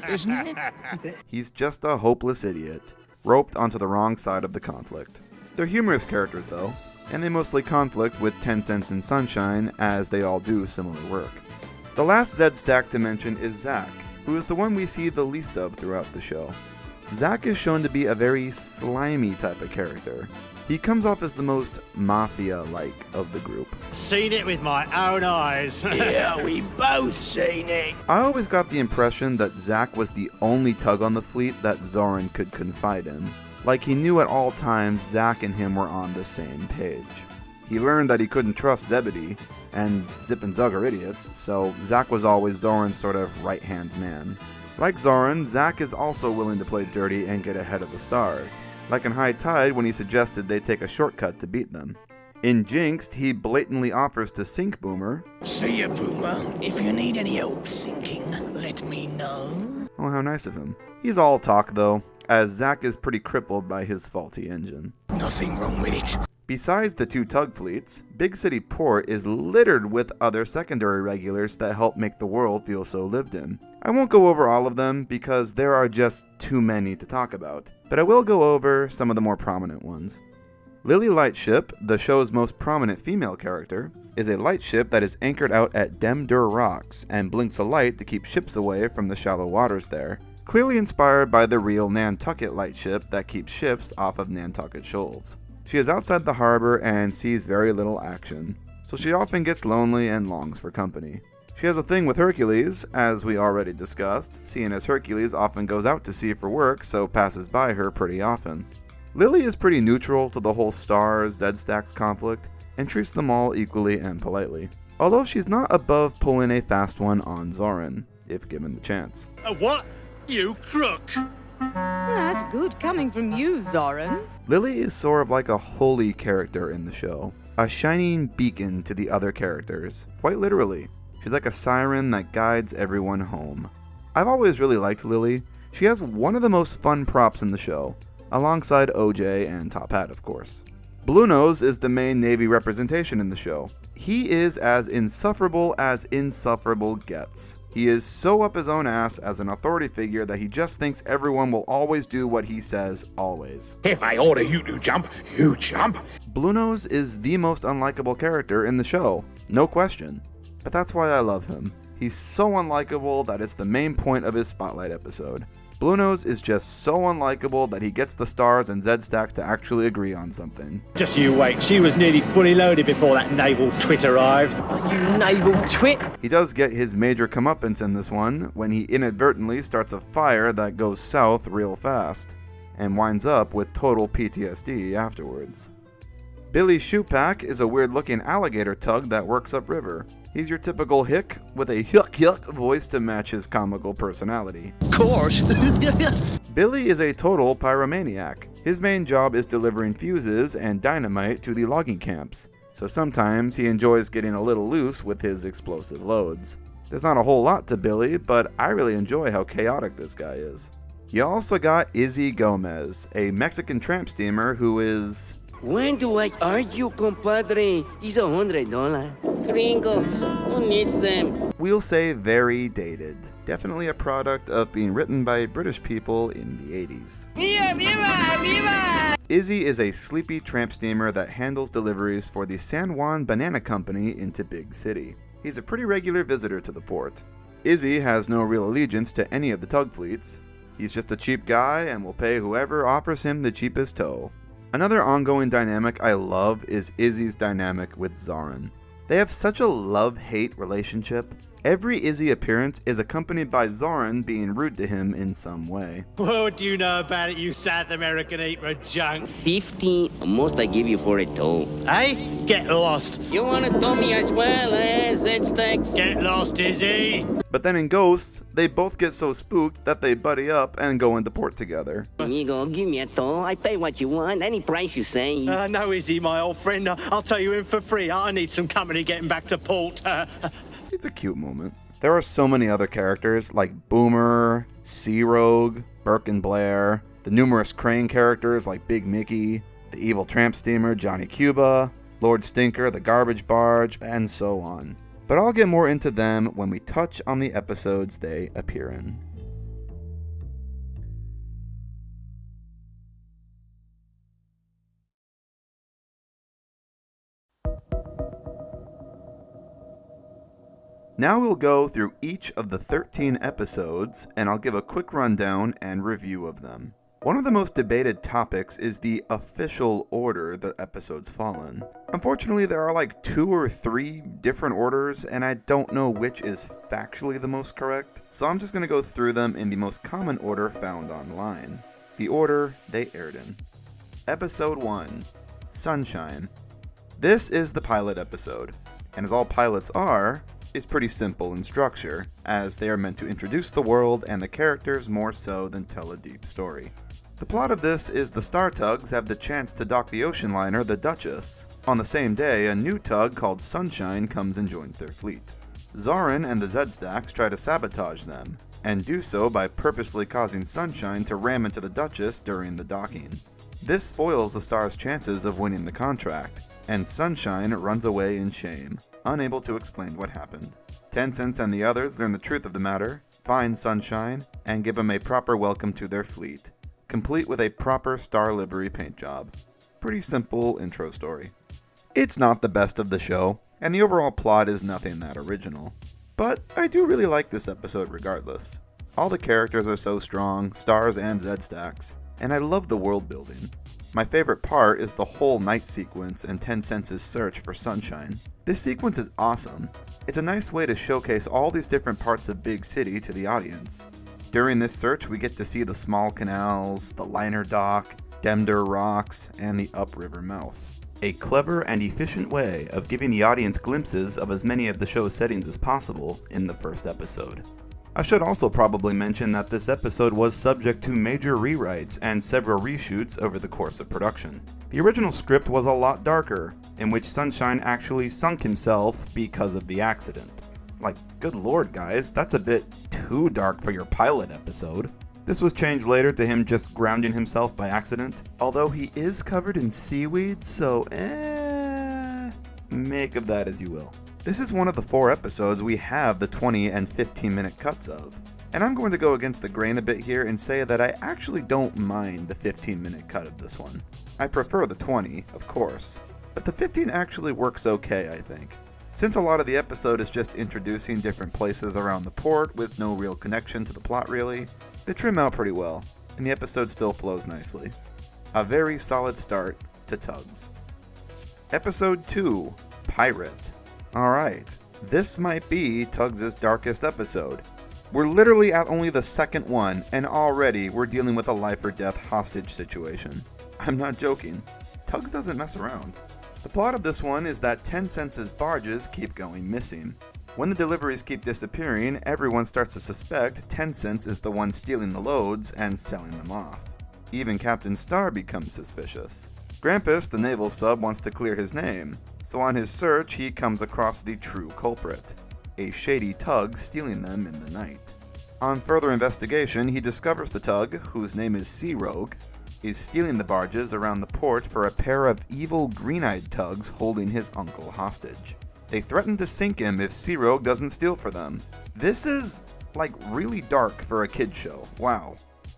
isn't it? He's just a hopeless idiot, roped onto the wrong side of the conflict. They're humorous characters though, and they mostly conflict with 10 Cents and Sunshine, as they all do similar work. The last Zed stack to mention is Zack, who is the one we see the least of throughout the show. Zack is shown to be a very slimy type of character. He comes off as the most mafia-like of the group. Seen it with my own eyes. Yeah, we both seen it. I always got the impression that Zack was the only tug on the fleet that Zoran could confide in. Like he knew at all times Zack and him were on the same page. He learned that he couldn't trust Zebedee, and Zip and Zug are idiots, so Zack was always Zoran's sort of right-hand man. Like Zoran, Zack is also willing to play dirty and get ahead of the stars, like in High Tide when he suggested they take a shortcut to beat them. In Jinxed, he blatantly offers to sink Boomer. See ya, Boomer. If you need any help sinking, let me know. Oh, how nice of him. He's all talk though, as Zack is pretty crippled by his faulty engine. Nothing wrong with it. Besides the two tug fleets, Big City Port is littered with other secondary regulars that help make the world feel so lived in. I won't go over all of them because there are just too many to talk about, but I will go over some of the more prominent ones. Lily Lightship, the show's most prominent female character, is a lightship that is anchored out at Demdur Rocks and blinks a light to keep ships away from the shallow waters there, clearly inspired by the real Nantucket lightship that keeps ships off of Nantucket shoals. She is outside the harbor and sees very little action, so she often gets lonely and longs for company. She has a thing with Hercules, as we already discussed, seeing as Hercules often goes out to sea for work, so passes by her pretty often. Lily is pretty neutral to the whole Stars-Zed Stacks conflict, and treats them all equally and politely, although she's not above pulling a fast one on Zoran, if given the chance. What? You crook! That's good coming from you, Zoran. Lily is sort of like a holy character in the show, a shining beacon to the other characters, quite literally. She's like a siren that guides everyone home. I've always really liked Lily. She has one of the most fun props in the show, alongside OJ and Top Hat, of course. Bluenose is the main Navy representation in the show. He is as insufferable gets. He is so up his own ass as an authority figure that he just thinks everyone will always do what he says, always. If I order you to jump, you jump. Bluenose is the most unlikable character in the show, no question. But that's why I love him. He's so unlikable that it's the main point of his Spotlight episode. Bluenose is just so unlikable that he gets the Stars and Zed Stacks to actually agree on something. Just you wait, she was nearly fully loaded before that naval twit arrived. You naval twit! He does get his major comeuppance in this one when he inadvertently starts a fire that goes south real fast, and winds up with total PTSD afterwards. Billy Shoepack is a weird-looking alligator tug that works upriver. He's your typical hick with a yuck voice to match his comical personality. Of course. Billy is a total pyromaniac. His main job is delivering fuses and dynamite to the logging camps, so sometimes he enjoys getting a little loose with his explosive loads. There's not a whole lot to Billy, but I really enjoy how chaotic this guy is. You also got Izzy Gomez, a Mexican tramp steamer who is... When do I argue, compadre? It's $100. Gringos, who needs them? We'll say very dated. Definitely a product of being written by British people in the 80s. Viva, viva, viva! Izzy is a sleepy tramp steamer that handles deliveries for the San Juan Banana Company into Big City. He's a pretty regular visitor to the port. Izzy has no real allegiance to any of the tug fleets. He's just a cheap guy and will pay whoever offers him the cheapest tow. Another ongoing dynamic I love is Izzy's dynamic with Zoran. They have such a love-hate relationship. Every Izzy appearance is accompanied by Zoran being rude to him in some way. What do you know about it, you South American eater of junk? 50 most I give you for a tow. Hey, get lost. You wanna tow me as well, eh, Zed Stacks? Get lost, Izzy. But then in Ghosts, they both get so spooked that they buddy up and go into port together. Amigo, give me a tow. I pay what you want, any price you say. No, Izzy, my old friend. I'll tow you in for free. I need some company getting back to port. It's a cute moment. There are so many other characters like Boomer, Sea Rogue, Burke and Blair, the numerous Crane characters like Big Mickey, the evil tramp steamer Johnny Cuba, Lord Stinker, the garbage barge, and so on. But I'll get more into them when we touch on the episodes they appear in. Now we'll go through each of the 13 episodes, and I'll give a quick rundown and review of them. One of the most debated topics is the official order the episodes fall in. Unfortunately, there are like 2 or 3 different orders, and I don't know which is factually the most correct, so I'm just going to go through them in the most common order found online. The order they aired in. Episode 1, Sunshine. This is the pilot episode, and as all pilots are, is pretty simple in structure, as they are meant to introduce the world and the characters more so than tell a deep story. The plot of this is the Star Tugs have the chance to dock the ocean liner, the Duchess. On the same day, a new tug called Sunshine comes and joins their fleet. Zoran and the Z-Stacks try to sabotage them, and do so by purposely causing Sunshine to ram into the Duchess during the docking. This foils the Star's chances of winning the contract, and Sunshine runs away in shame, unable to explain what happened. Tencent and the others learn the truth of the matter, find Sunshine, and give him a proper welcome to their fleet, complete with a proper Star livery paint job. Pretty simple intro story. It's not the best of the show, and the overall plot is nothing that original. But I do really like this episode regardless. All the characters are so strong, Stars and Z-Stacks, and I love the world building. My favorite part is the whole night sequence and Tencent's search for Sunshine. This sequence is awesome. It's a nice way to showcase all these different parts of Bigg City to the audience. During this search, we get to see the small canals, the liner dock, Demder Rocks, and the upriver mouth. A clever and efficient way of giving the audience glimpses of as many of the show's settings as possible in the first episode. I should also probably mention that this episode was subject to major rewrites and several reshoots over the course of production. The original script was a lot darker, in which Sunshine actually sunk himself because of the accident. Like, good lord guys, that's a bit too dark for your pilot episode. This was changed later to him just grounding himself by accident, although he is covered in seaweed, so make of that as you will. This is one of the 4 episodes we have the 20 and 15 minute cuts of, and I'm going to go against the grain a bit here and say that I actually don't mind the 15 minute cut of this one. I prefer the 20, of course, but the 15 actually works okay, I think. Since a lot of the episode is just introducing different places around the port with no real connection to the plot really, they trim out pretty well, and the episode still flows nicely. A very solid start to Tugs. Episode 2, Pirate. Alright, this might be Tugs' darkest episode. We're literally at only the second one, and already we're dealing with a life or death hostage situation. I'm not joking. Tugs doesn't mess around. The plot of this one is that Tencent's barges keep going missing. When the deliveries keep disappearing, everyone starts to suspect Tencent is the one stealing the loads and selling them off. Even Captain Star becomes suspicious. Grampus, the naval sub, wants to clear his name, so on his search he comes across the true culprit, a shady tug stealing them in the night. On further investigation, he discovers the tug, whose name is Sea Rogue, is stealing the barges around the port for a pair of evil green-eyed tugs holding his uncle hostage. They threaten to sink him if Sea Rogue doesn't steal for them. This is, like, really dark for a kid's show, wow.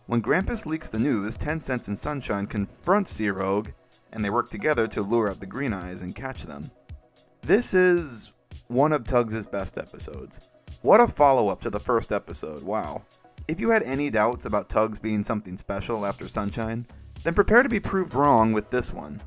When Grampus leaks the news, Tencent and Sunshine confront Sea Rogue, and they work together to lure out the Green Eyes and catch them. This is one of Tugs' best episodes. What a follow-up to the first episode, wow. If you had any doubts about Tugs being something special after Sunshine, then prepare to be proved wrong with this one.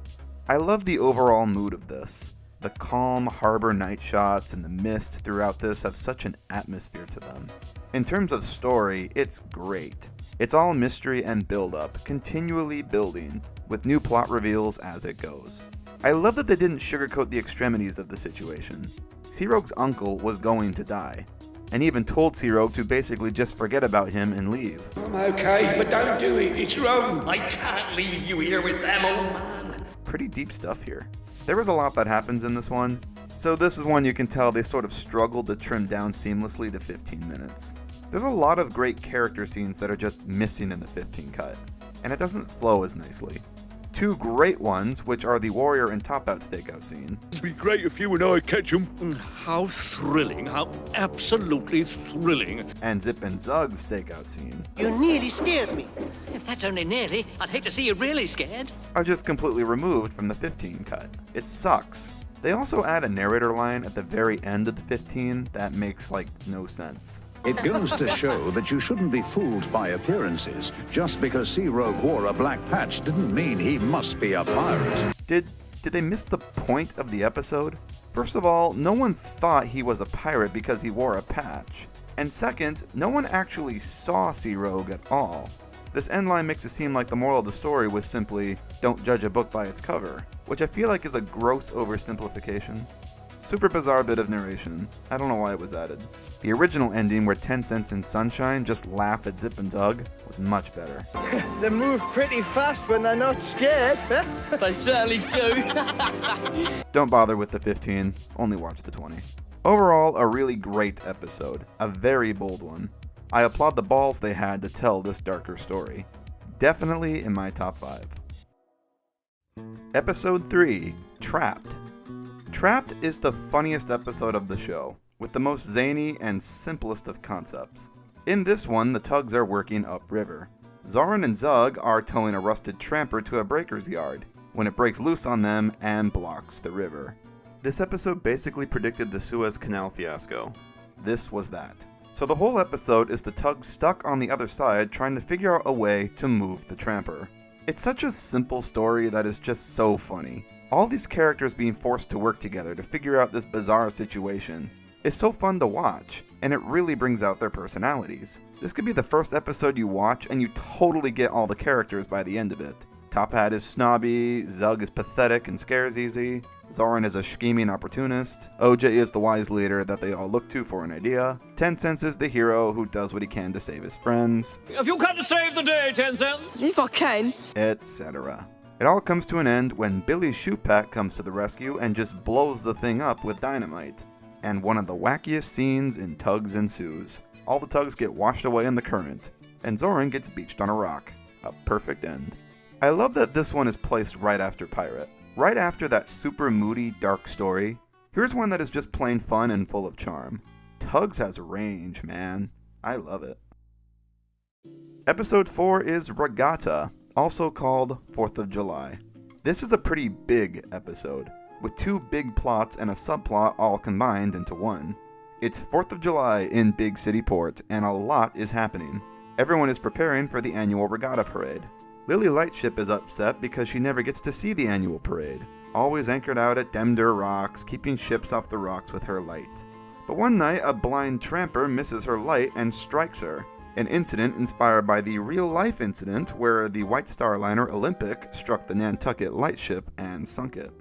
I love the overall mood of this. The calm harbor night shots and the mist throughout this have such an atmosphere to them. In terms of story, it's great. It's all mystery and build-up, continually building, with new plot reveals as it goes. I love that they didn't sugarcoat the extremities of the situation. Sea Rogue's uncle was going to die, and even told Sea Rogue to basically just forget about him and leave. I'm okay, but don't do it. It's wrong. I can't leave you here with them, old man. Pretty deep stuff here. There was a lot that happens in this one, so this is one you can tell they sort of struggled to trim down seamlessly to 15 minutes. There's a lot of great character scenes that are just missing in the 15 cut, and it doesn't flow as nicely. 2 great ones, which are the Warrior and Top-Out stakeout scene. It'd be great if you and I catch them. How thrilling, how absolutely thrilling. And Zip and Zug's stakeout scene. You nearly scared me. If that's only nearly, I'd hate to see you really scared. Are just completely removed from the 15 cut. It sucks. They also add a narrator line at the very end of the 15 that makes, no sense. It goes to show that you shouldn't be fooled by appearances. Just because Sea Rogue wore a black patch didn't mean he must be a pirate. Did they miss the point of the episode? First of all, no one thought he was a pirate because he wore a patch. And second, no one actually saw Sea Rogue at all. This end line makes it seem like the moral of the story was simply, don't judge a book by its cover, which I feel like is a gross oversimplification. Super bizarre bit of narration. I don't know why it was added. The original ending where 10 Cents and Sunshine just laugh at Zip and Tug was much better. They move pretty fast when they're not scared. They certainly do. Don't bother with the 15, only watch the 20. Overall, a really great episode. A very bold one. I applaud the balls they had to tell this darker story. Definitely in my top 5. Episode 3, Trapped. Trapped is the funniest episode of the show, with the most zany and simplest of concepts. In this one, the Tugs are working upriver. Zoran and Zug are towing a rusted tramper to a breaker's yard, when it breaks loose on them and blocks the river. This episode basically predicted the Suez Canal fiasco. This was that. So the whole episode is the Tugs stuck on the other side trying to figure out a way to move the tramper. It's such a simple story that is just so funny. All these characters being forced to work together to figure out this bizarre situation is so fun to watch, and it really brings out their personalities. This could be the first episode you watch and you totally get all the characters by the end of it. Top Hat is snobby, Zug is pathetic and scares easy, Zoran is a scheming opportunist, OJ is the wise leader that they all look to for an idea, 10 Cents is the hero who does what he can to save his friends. Have you come to save the day, 10 Cents? If I can. Etc. It all comes to an end when Billy's shoe pack comes to the rescue and just blows the thing up with dynamite. And one of the wackiest scenes in Tugs ensues. All the Tugs get washed away in the current, and Zoran gets beached on a rock. A perfect end. I love that this one is placed right after Pirate. Right after that super moody, dark story, here's one that is just plain fun and full of charm. Tugs has range, man. I love it. Episode 4 is Regatta, also called 4th of July. This is a pretty big episode, with 2 big plots and a subplot all combined into one. It's 4th of July in Big City Port, and a lot is happening. Everyone is preparing for the annual regatta parade. Lily Lightship is upset because she never gets to see the annual parade, always anchored out at Demdur Rocks, keeping ships off the rocks with her light. But one night, a blind tramper misses her light and strikes her. An incident inspired by the real-life incident where the White Star liner Olympic struck the Nantucket Lightship and sunk it.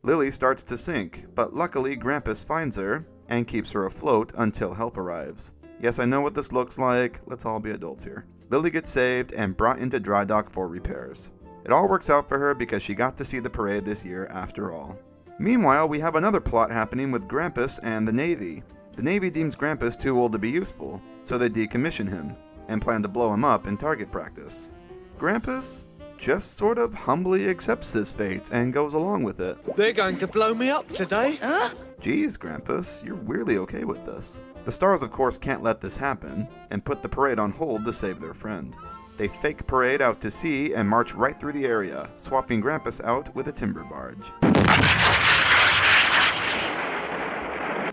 Lily starts to sink, but luckily Grampus finds her and keeps her afloat until help arrives. Yes, I know what this looks like, let's all be adults here. Lily gets saved and brought into dry dock for repairs. It all works out for her because she got to see the parade this year after all. Meanwhile, we have another plot happening with Grampus and the Navy. The Navy deems Grampus too old to be useful, so they decommission him, and plan to blow him up in target practice. Grampus just sort of humbly accepts this fate and goes along with it. They're going to blow me up today. Huh? Geez, Grampus, you're weirdly okay with this. The stars, of course, can't let this happen, and put the parade on hold to save their friend. They fake parade out to sea and march right through the area, swapping Grampus out with a timber barge.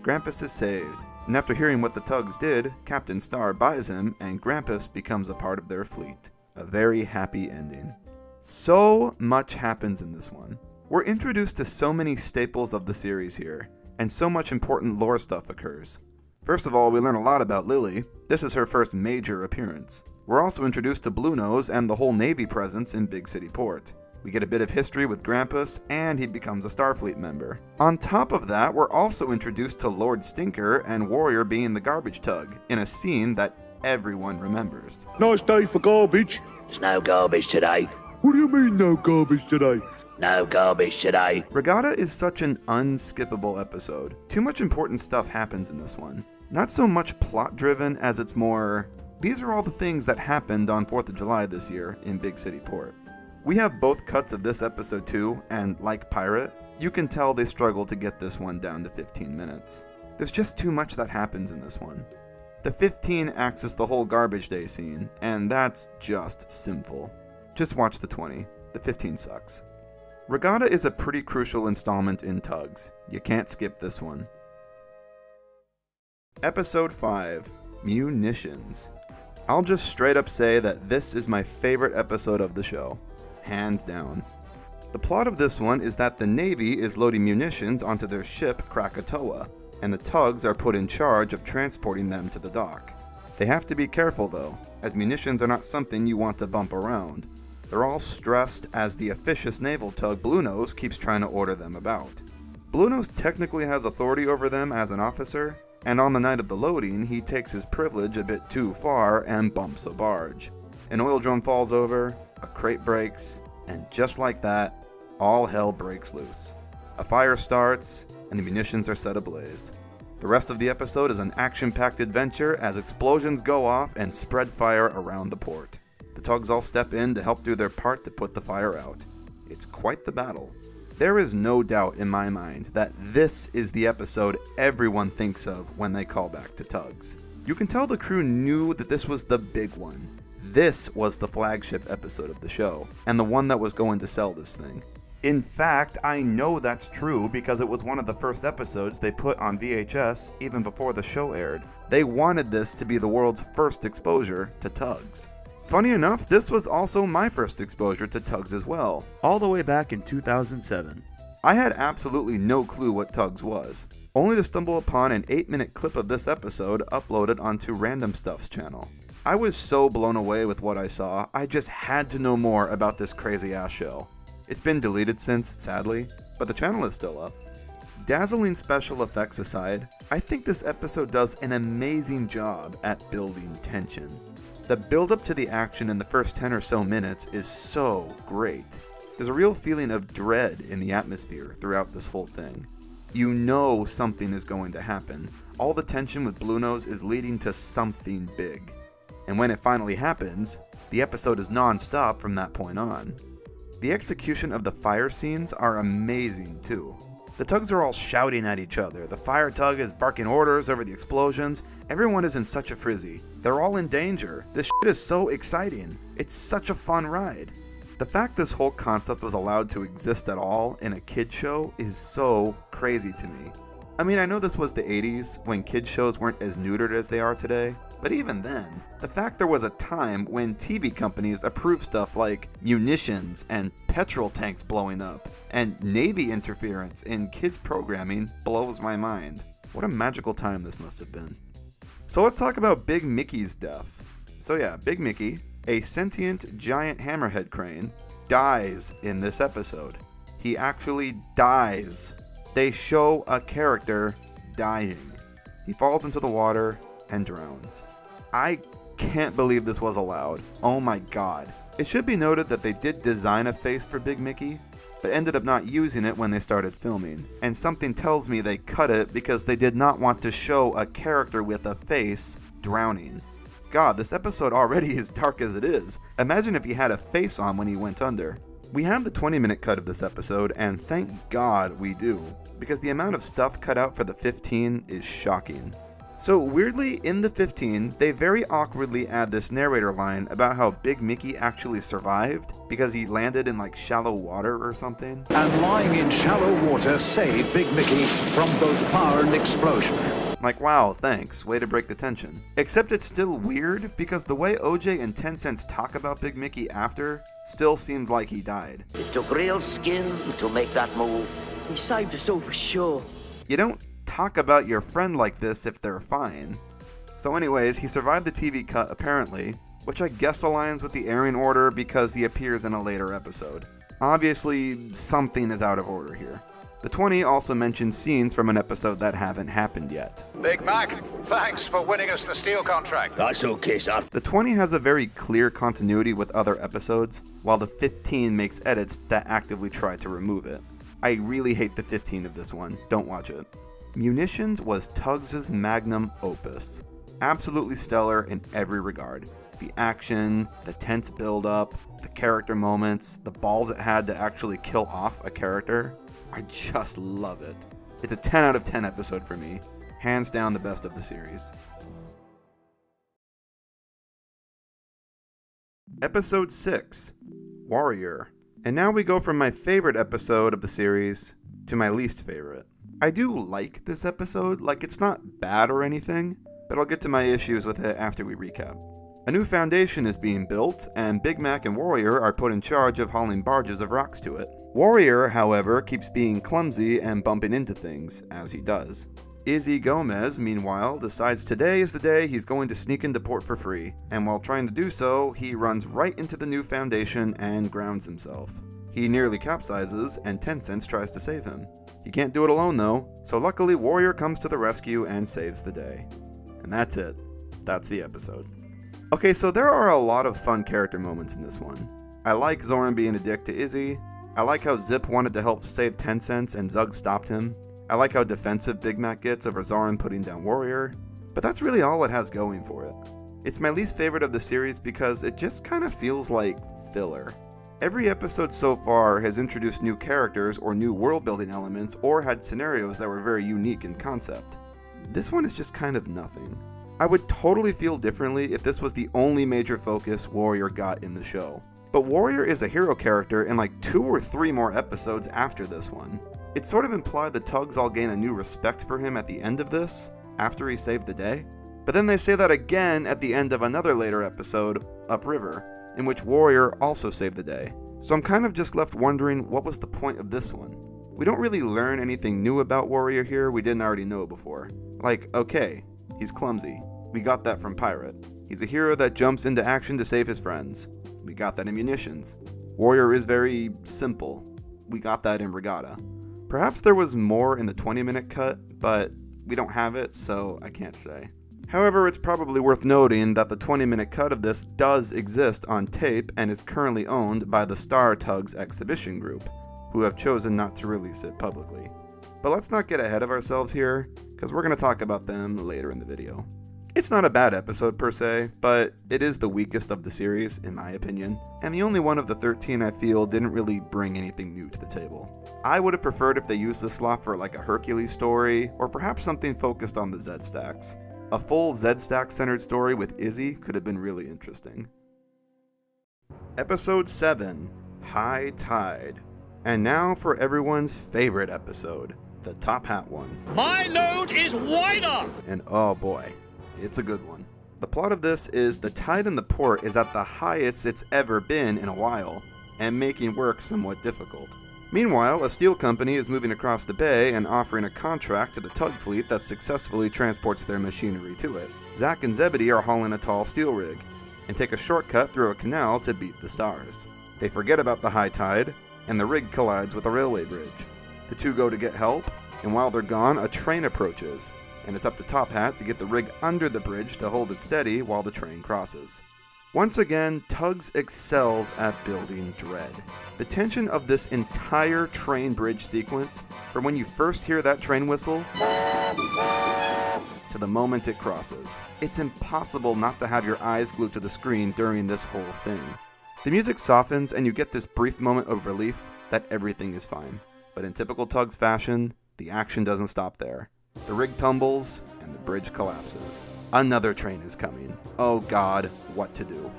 Grampus is saved, and after hearing what the Tugs did, Captain Star buys him, and Grampus becomes a part of their fleet. A very happy ending. So much happens in this one. We're introduced to so many staples of the series here, and so much important lore stuff occurs. First of all, we learn a lot about Lily. This is her first major appearance. We're also introduced to Bluenose and the whole Navy presence in Big City Port. We get a bit of history with Grampus, and he becomes a Starfleet member. On top of that, we're also introduced to Lord Stinker and Warrior being the garbage tug, in a scene that everyone remembers. Nice day for garbage. There's no garbage today. What do you mean, no garbage today? No garbage today. Regatta is such an unskippable episode. Too much important stuff happens in this one. Not so much plot-driven as it's more, these are all the things that happened on 4th of July this year in Big City Port. We have both cuts of this episode too, and like Pirate, you can tell they struggled to get this one down to 15 minutes. There's just too much that happens in this one. The 15 acts as the whole garbage day scene, and that's just sinful. Just watch the 20. The 15 sucks. Regatta is a pretty crucial installment in Tugs. You can't skip this one. Episode 5, Munitions. I'll just straight up say that this is my favorite episode of the show. Hands down. The plot of this one is that the Navy is loading munitions onto their ship Krakatoa, and the Tugs are put in charge of transporting them to the dock. They have to be careful though, as munitions are not something you want to bump around. They're all stressed as the officious naval tug Bluenose keeps trying to order them about. Bluenose technically has authority over them as an officer, and on the night of the loading, he takes his privilege a bit too far and bumps a barge. An oil drum falls over, a crate breaks, and just like that, all hell breaks loose. A fire starts, and the munitions are set ablaze. The rest of the episode is an action-packed adventure as explosions go off and spread fire around the port. The Tugs all step in to help do their part to put the fire out. It's quite the battle. There is no doubt in my mind that this is the episode everyone thinks of when they call back to Tugs. You can tell the crew knew that this was the big one. This was the flagship episode of the show, and the one that was going to sell this thing. In fact, I know that's true because it was one of the first episodes they put on VHS even before the show aired. They wanted this to be the world's first exposure to Tugs. Funny enough, this was also my first exposure to Tugs as well, all the way back in 2007. I had absolutely no clue what Tugs was, only to stumble upon an 8-minute clip of this episode uploaded onto Random Stuff's channel. I was so blown away with what I saw, I just had to know more about this crazy ass show. It's been deleted since, sadly, but the channel is still up. Dazzling special effects aside, I think this episode does an amazing job at building tension. The build-up to the action in the first 10 or so minutes is so great. There's a real feeling of dread in the atmosphere throughout this whole thing. You know something is going to happen. All the tension with Bluenose is leading to something big. And when it finally happens, the episode is non-stop from that point on. The execution of the fire scenes are amazing too. The Tugs are all shouting at each other, the fire tug is barking orders over the explosions, everyone is in such a frizzy. They're all in danger. This shit is so exciting. It's such a fun ride. The fact this whole concept was allowed to exist at all in a kid show is so crazy to me. I mean, I know this was the 80s when kid shows weren't as neutered as they are today, but even then, the fact there was a time when TV companies approved stuff like munitions and petrol tanks blowing up, and Navy interference in kids programming blows my mind. What a magical time this must have been. So let's talk about Big Mickey's death. So yeah, Big Mickey, a sentient giant hammerhead crane, dies in this episode. He actually dies. They show a character dying. He falls into the water and drowns. I can't believe this was allowed. Oh my god. It should be noted that they did design a face for Big Mickey, but ended up not using it when they started filming. And something tells me they cut it because they did not want to show a character with a face drowning. God, this episode already is dark as it is. Imagine if he had a face on when he went under. We have the 20-minute cut of this episode, and thank God we do, because the amount of stuff cut out for the 15 is shocking. So weirdly, in the 15, they very awkwardly add this narrator line about how Big Mickey actually survived because he landed in like shallow water or something. And lying in shallow water saved Big Mickey from both fire and explosion. Like, wow, thanks, way to break the tension. Except it's still weird because the way OJ and 10 Cents talk about Big Mickey after still seems like he died. It took real skill to make that move. He saved us all for sure. You don't talk about your friend like this if they're fine. So anyways, he survived the TV cut apparently, which I guess aligns with the airing order because he appears in a later episode. Obviously, something is out of order here. The 20 also mentions scenes from an episode that haven't happened yet. Big Mac, thanks for winning us the steel contract. That's okay, sir. The 20 has a very clear continuity with other episodes, while the 15 makes edits that actively try to remove it. I really hate the 15 of this one, don't watch it. Munitions was Tugs' magnum opus. Absolutely stellar in every regard. The action, the tense build-up, the character moments, the balls it had to actually kill off a character. I just love it. It's a 10 out of 10 episode for me. Hands down the best of the series. Episode 6, Warrior. And now we go from my favorite episode of the series to my least favorite. I do like this episode, like it's not bad or anything, but I'll get to my issues with it after we recap. A new foundation is being built, and Big Mac and Warrior are put in charge of hauling barges of rocks to it. Warrior, however, keeps being clumsy and bumping into things, as he does. Izzy Gomez, meanwhile, decides today is the day he's going to sneak into port for free, and while trying to do so, he runs right into the new foundation and grounds himself. He nearly capsizes, and Tencent tries to save him. He can't do it alone though, so luckily Warrior comes to the rescue and saves the day. And that's it. That's the episode. Okay, so there are a lot of fun character moments in this one. I like Zoran being a dick to Izzy. I like how Zip wanted to help save Tencent and Zug stopped him. I like how defensive Big Mac gets over Zoran putting down Warrior, but that's really all it has going for it. It's my least favorite of the series because it just kind of feels like filler. Every episode so far has introduced new characters or new world-building elements or had scenarios that were very unique in concept. This one is just kind of nothing. I would totally feel differently if this was the only major focus Warrior got in the show. But Warrior is a hero character in like 2 or 3 more episodes after this one. It's sort of implied the Tugs all gain a new respect for him at the end of this, after he saved the day. But then they say that again at the end of another later episode, Upriver, in which Warrior also saved the day. So I'm kind of just left wondering what was the point of this one. We don't really learn anything new about Warrior here we didn't already know before. Like, okay, he's clumsy. We got that from Pirate. He's a hero that jumps into action to save his friends. We got that in Munitions. Warrior is very simple. We got that in Regatta. Perhaps there was more in the 20-minute cut, but we don't have it, so I can't say. However, it's probably worth noting that the 20-minute cut of this does exist on tape and is currently owned by the Star Tugs exhibition group, who have chosen not to release it publicly. But let's not get ahead of ourselves here, because we're going to talk about them later in the video. It's not a bad episode per se, but it is the weakest of the series, in my opinion, and the only one of the 13 I feel didn't really bring anything new to the table. I would have preferred if they used this slot for like a Hercules story, or perhaps something focused on the Z-Stacks. A full Z-Stack centered story with Izzy could have been really interesting. Episode 7, High Tide. And now for everyone's favorite episode, the Top Hat one. My load is wider! And oh boy, it's a good one. The plot of this is the tide in the port is at the highest it's ever been in a while, and making work somewhat difficult. Meanwhile, a steel company is moving across the bay and offering a contract to the tug fleet that successfully transports their machinery to it. Zack and Zebedee are hauling a tall steel rig, and take a shortcut through a canal to beat the stars. They forget about the high tide, and the rig collides with a railway bridge. The two go to get help, and while they're gone, a train approaches, and it's up to Top Hat to get the rig under the bridge to hold it steady while the train crosses. Once again, Tugs excels at building dread. The tension of this entire train bridge sequence, from when you first hear that train whistle to the moment it crosses. It's impossible not to have your eyes glued to the screen during this whole thing. The music softens and you get this brief moment of relief that everything is fine. But in typical Tugs fashion, the action doesn't stop there. The rig tumbles and the bridge collapses. Another train is coming. Oh god, what to do?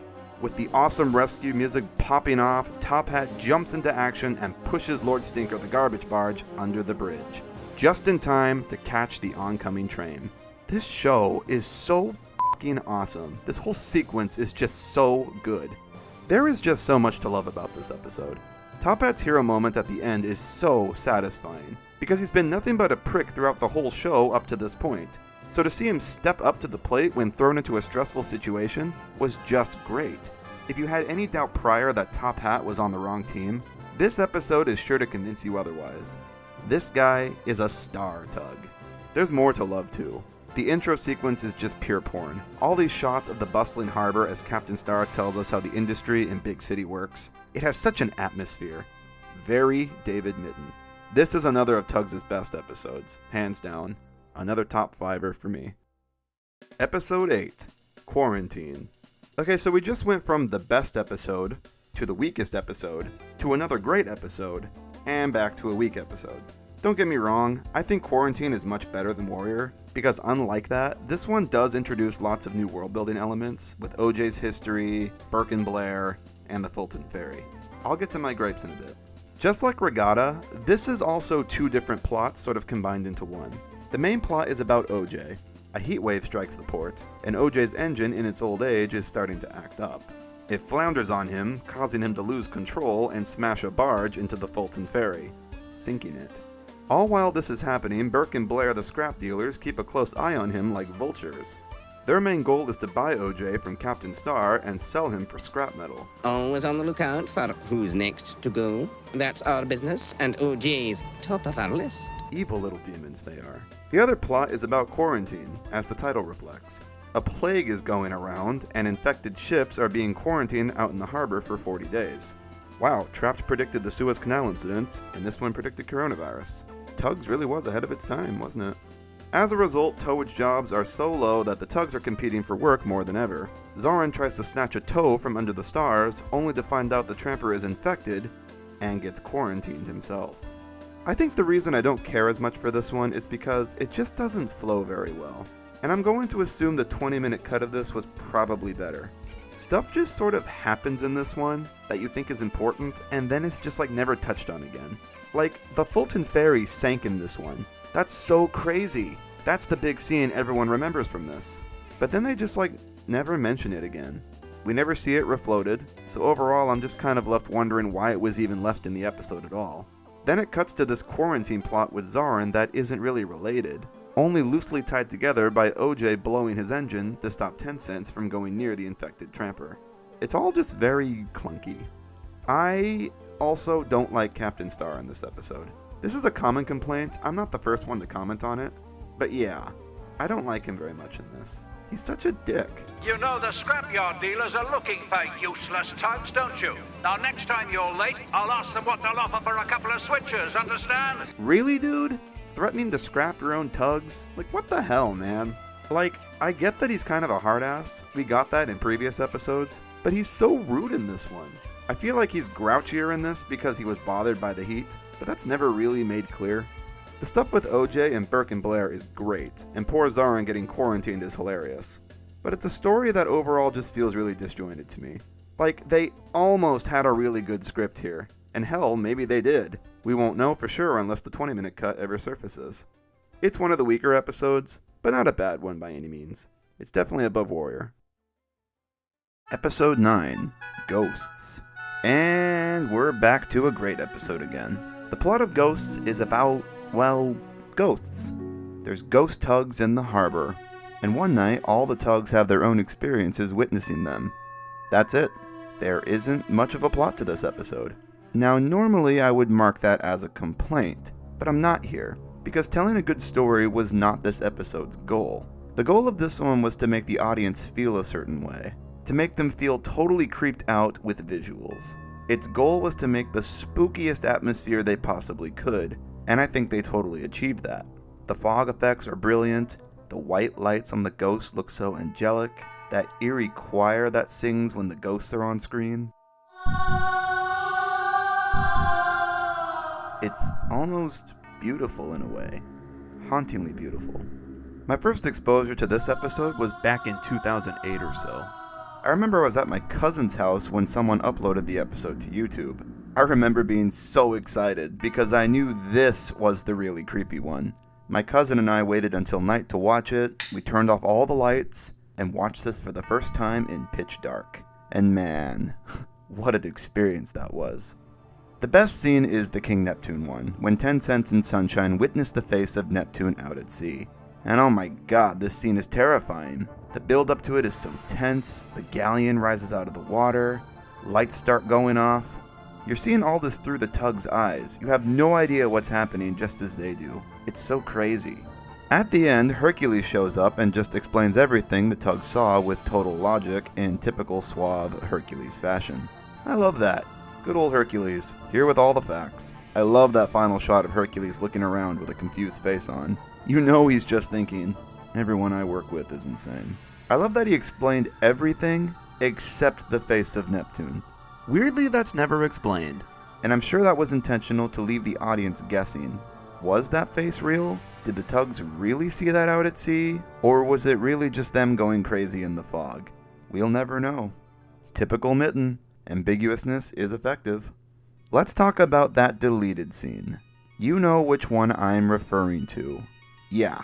With the awesome rescue music popping off, Top Hat jumps into action and pushes Lord Stinker the garbage barge under the bridge, just in time to catch the oncoming train. This show is so fucking awesome. This whole sequence is just so good. There is just so much to love about this episode. Top Hat's hero moment at the end is so satisfying, because he's been nothing but a prick throughout the whole show up to this point. So to see him step up to the plate when thrown into a stressful situation was just great. If you had any doubt prior that Top Hat was on the wrong team, this episode is sure to convince you otherwise. This guy is a star Tug. There's more to love too. The intro sequence is just pure porn. All these shots of the bustling harbor as Captain Star tells us how the industry in Big City works. It has such an atmosphere. Very David Mitton. This is another of Tugs' best episodes, hands down. Another top fiver for me. Episode 8, Quarantine. Okay, so we just went from the best episode, to the weakest episode, to another great episode, and back to a weak episode. Don't get me wrong, I think Quarantine is much better than Warrior, because unlike that, this one does introduce lots of new world building elements, with OJ's history, Burke and Blair, and the Fulton Ferry. I'll get to my gripes in a bit. Just like Regatta, this is also two different plots sort of combined into one. The main plot is about OJ. A heat wave strikes the port, and OJ's engine in its old age is starting to act up. It flounders on him, causing him to lose control and smash a barge into the Fulton Ferry, sinking it. All while this is happening, Burke and Blair, the scrap dealers, keep a close eye on him like vultures. Their main goal is to buy OJ from Captain Starr and sell him for scrap metal. Always on the lookout for who's next to go. That's our business, and OJ's top of our list. Evil little demons they are. The other plot is about quarantine, as the title reflects. A plague is going around, and infected ships are being quarantined out in the harbor for 40 days. Wow, Trapped predicted the Suez Canal incident, and this one predicted coronavirus. Tugs really was ahead of its time, wasn't it? As a result, towage jobs are so low that the Tugs are competing for work more than ever. Zoran tries to snatch a tow from under the stars, only to find out the tramper is infected, and gets quarantined himself. I think the reason I don't care as much for this one is because it just doesn't flow very well. And I'm going to assume the 20-minute cut of this was probably better. Stuff just sort of happens in this one that you think is important, and then it's just like never touched on again. Like, the Fulton Ferry sank in this one. That's so crazy. That's the big scene everyone remembers from this. But then they just like never mention it again. We never see it refloated, so overall I'm just kind of left wondering why it was even left in the episode at all. Then it cuts to this quarantine plot with Zoran that isn't really related, only loosely tied together by OJ blowing his engine to stop Tencents from going near the infected tramper. It's all just very clunky. I also don't like Captain Starr in this episode. This is a common complaint. I'm not the first one to comment on it, but yeah, I don't like him very much in this. He's such a dick. You know the scrapyard dealers are looking for useless tugs, don't you? Now next time you're late, I'll ask them what they'll offer for a couple of switchers, understand? Really, dude? Threatening to scrap your own tugs? Like, what the hell, man? Like, I get that he's kind of a hard ass. We got that in previous episodes, but he's so rude in this one. I feel like he's grouchier in this because he was bothered by the heat, but that's never really made clear. The stuff with OJ and Burke and Blair is great, and poor Zoran getting quarantined is hilarious. But it's a story that overall just feels really disjointed to me. Like, they almost had a really good script here, and hell, maybe they did. We won't know for sure unless the 20-minute cut ever surfaces. It's one of the weaker episodes, but not a bad one by any means. It's definitely above Warrior. Episode 9, Ghosts. And we're back to a great episode again. The plot of Ghosts is about, well, ghosts. There's ghost tugs in the harbor, and one night all the tugs have their own experiences witnessing them. That's it. There isn't much of a plot to this episode. Now, normally I would mark that as a complaint, but I'm not here, because telling a good story was not this episode's goal. The goal of this one was to make the audience feel a certain way, to make them feel totally creeped out with visuals. Its goal was to make the spookiest atmosphere they possibly could, and I think they totally achieved that. The fog effects are brilliant, the white lights on the ghosts look so angelic, that eerie choir that sings when the ghosts are on screen. It's almost beautiful in a way, hauntingly beautiful. My first exposure to this episode was back in 2008 or so. I remember I was at my cousin's house when someone uploaded the episode to YouTube. I remember being so excited because I knew this was the really creepy one. My cousin and I waited until night to watch it, we turned off all the lights, and watched this for the first time in pitch dark. And man, what an experience that was. The best scene is the King Neptune one, when Tencents and Sunshine witness the face of Neptune out at sea. And oh my god, this scene is terrifying. The build up to it is so tense, the galleon rises out of the water, lights start going off. You're seeing all this through the Tugs' eyes. You have no idea what's happening just as they do. It's so crazy. At the end, Hercules shows up and just explains everything the Tugs saw with total logic in typical suave Hercules fashion. I love that. Good old Hercules, here with all the facts. I love that final shot of Hercules looking around with a confused face on. You know he's just thinking, everyone I work with is insane. I love that he explained everything except the face of Neptune. Weirdly, that's never explained, and I'm sure that was intentional to leave the audience guessing. Was that face real? Did the Tugs really see that out at sea? Or was it really just them going crazy in the fog? We'll never know. Typical Mitten. Ambiguousness is effective. Let's talk about that deleted scene. You know which one I'm referring to. Yeah,